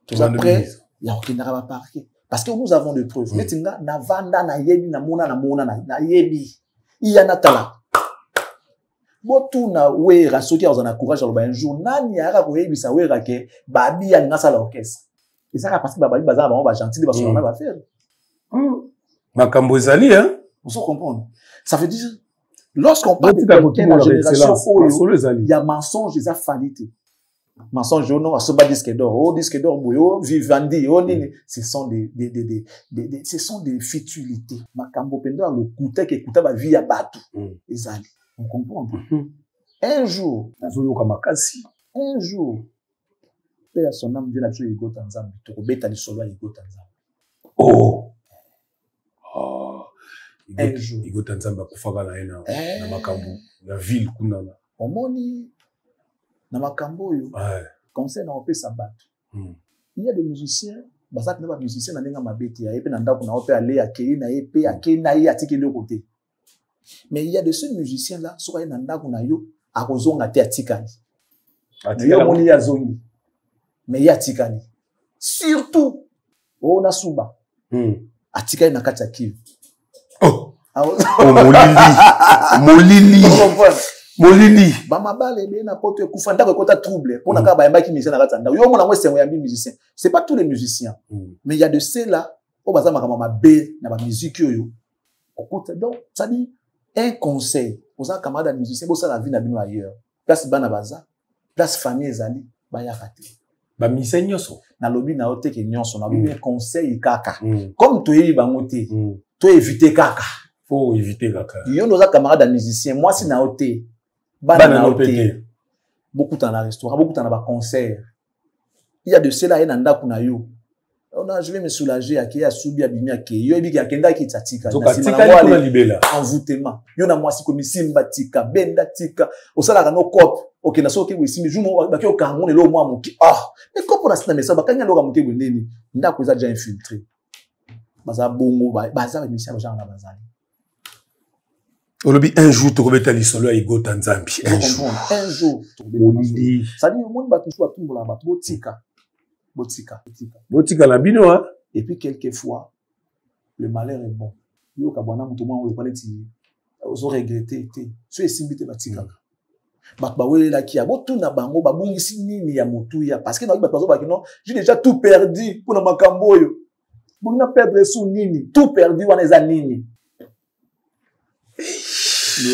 tout après ya okindaka ba parquet parce que nous avons des preuves metinga na vanda na yebi na mona na yebi iya na tala botuna wera soki azana courage aloba un jour nani aka koyebisa wera ke babi ya ngasa la orchestre ezaka parce que babi bazana bango ba gentil ba sona ba faire makambo ezali hein on se comprendre ça veut dire lorsqu'on parle de la génération il y a mensonge eza fanité mensonge non asoba disque d'or boyo vivandi nini ce sont des futilités makambo pendo le kuta ke kuta ba vie ya batu ezali. On comprend. Un jour, Père son âme vient absolument Ego Tanzam, tu rebêtes à l'isolo à Ego Tanzam. Oh! Ego Tanzam va pouvoir aller na makambo, la ville kunana. On moni na makambo yo. Conseil na opé sabat. Il y a des musiciens, bazak na ba musiciens na nenga mabeti ya epé na ndako na opé aller akei na epé akei na ye atiki le côté. Mais il y a de ces musiciens là, soit il y a un na yo, à kozonga te atikani. Moni ya zongi. Mais il y a atikani. Surtout, on a suba. Atikani na kati ya kivu. Oh, molili. Molili. Bamabale be na poto ekufa ndako ekota trouble pour na ka ba yamba ki musicien na katanda. Yo mona ngwe sengo yambi musicien. C'est pas tous les musiciens. Mais il y a de ceux-là au bazama kama mabe na ba musique yo. Écoute donc ça dit un conseil aux camarades musiciens bo ça la vie na bino ailleurs. Place bana baza, place famille ezali ba yakate. Ba musicien nyonso. Na lobi na ote ke nyonso na bi conseil kaka. Comme to yebi bango te. To éviter kaka. Faut éviter kaka. Yo nos camarades musiciens, moi si na ote Bananoté. Beaucoup dans la restaurant, beaucoup dans la concert. Il y a de cela et nanda kuna yo. Je vais me soulager à qui a subi abimi à qui yo ebi kenda ki tsatika. Donc atika kuna libela. Envoûtement. Yo na mwasi komi simba tika benda tika. Osala ka no cop. OK na so ke wesi jumo ba ki o kangone lo mwa muki. Ah, mais cop na sina mesa ba kanya lo ka muke bwendeni. Nda ko za déjà infiltré. Baza bongo baza émission ba na bazali. Olobi un jour tu reviens à l'isolo à Igo Tanzambi. Un jour. Molili. Ça dit, au monde va toujours tout la battre. Botika. Botika la bino, hein? Et puis, quelquefois, le malheur est bon. Yo, kabwana, moutouma, on le connaît, ils ont regretté. Ce est simbité batika. Bakbawe la kia, botu na bango, babungi si nini ya motu ya. Parce que dans le bateau, j'ai déjà tout perdu pour na makamboyo. Vous n'a perdre sous nini. Tout perdu, on est à nini.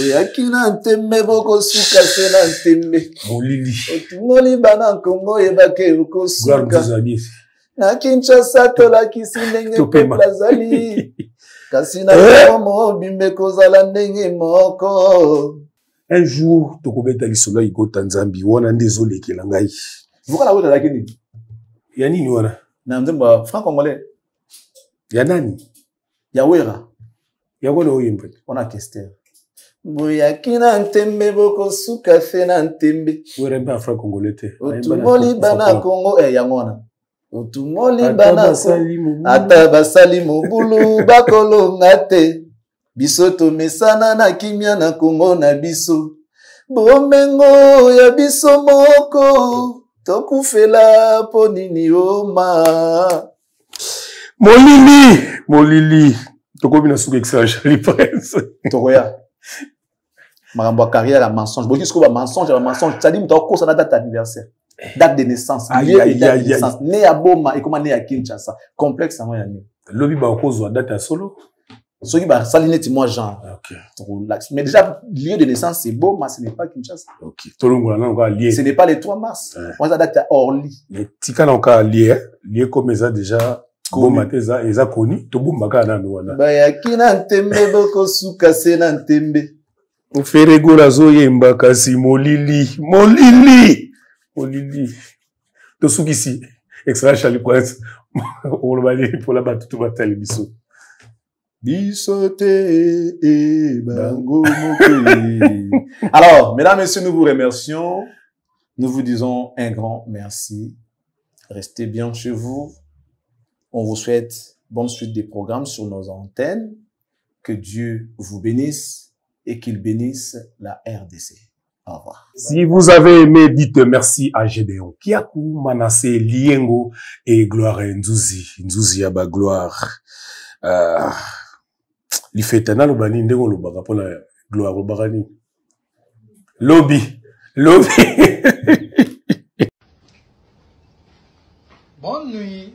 Yakina ntembe boko suka sena ntembe. Molili. Otumoli bana Kongo ebake uko suka. Na Kinshasa tola kisinenge pepla zali. Kasina komo bimbe kozala ndenge moko. Un jour to kobeta lisolo Igo Tanzambi wana ndezole kelangai. Vuka la wota lakini. Ya nini wana? Na mzemba franc congolais. Ya nani? Ya wera. Ya wana oyembe. Ona Kester. Boyakina ntembe boko suka fena ntembe. Wera mba franc congolais te. Otumoli bana Kongo yangona. Otumoli bana ata basali mobulu bakolonga te. Biso to mesana na kimia na Kongo na biso. Bomengo ya biso moko. Tokufela ponini oma. Molili. Tokobi na suka excellent Charlie Prince. Tokoya. Marambo carrière à mensonge. Boki sko ba mensonge, ça dit muta ko ça date d'anniversaire. Date de naissance. Date de naissance. Né à Boma et comment né à Kinshasa. Complexe moi yani. Lobi ba ko zo date à solo. Soki ba salineti moi genre. OK. Mais déjà lieu de naissance c'est Boma, ce n'est pas Kinshasa. OK. Tolongola na encore lié. Ce n'est pas le 3 mars. Moi ça date à Orly. Mais tika na encore lié comme ça déjà Boma teza eza koni to bumbaka na wana. Ba yakina ntembe boko suka sena ntembe. Ferego la zoyemba kasi molili. To sukisi extra Charlie Prince. On va aller pour la battu tout batali biso. Bisote e bango mokeli. Alors, mesdames et messieurs, nous vous remercions. Nous vous disons un grand merci. Restez bien chez vous. On vous souhaite bonne suite des programmes sur nos antennes. Que Dieu vous bénisse et qu'il bénisse la RDC. Au revoir. Si vous avez aimé, dites merci à Gédéon. Kiakou, Manassé, Liengo et Gloire Nzouzi. Nzouzi Aba Gloire. L'ifetana lobani ndengo lobaka pour la gloire lobani. Lobby. Bonne nuit.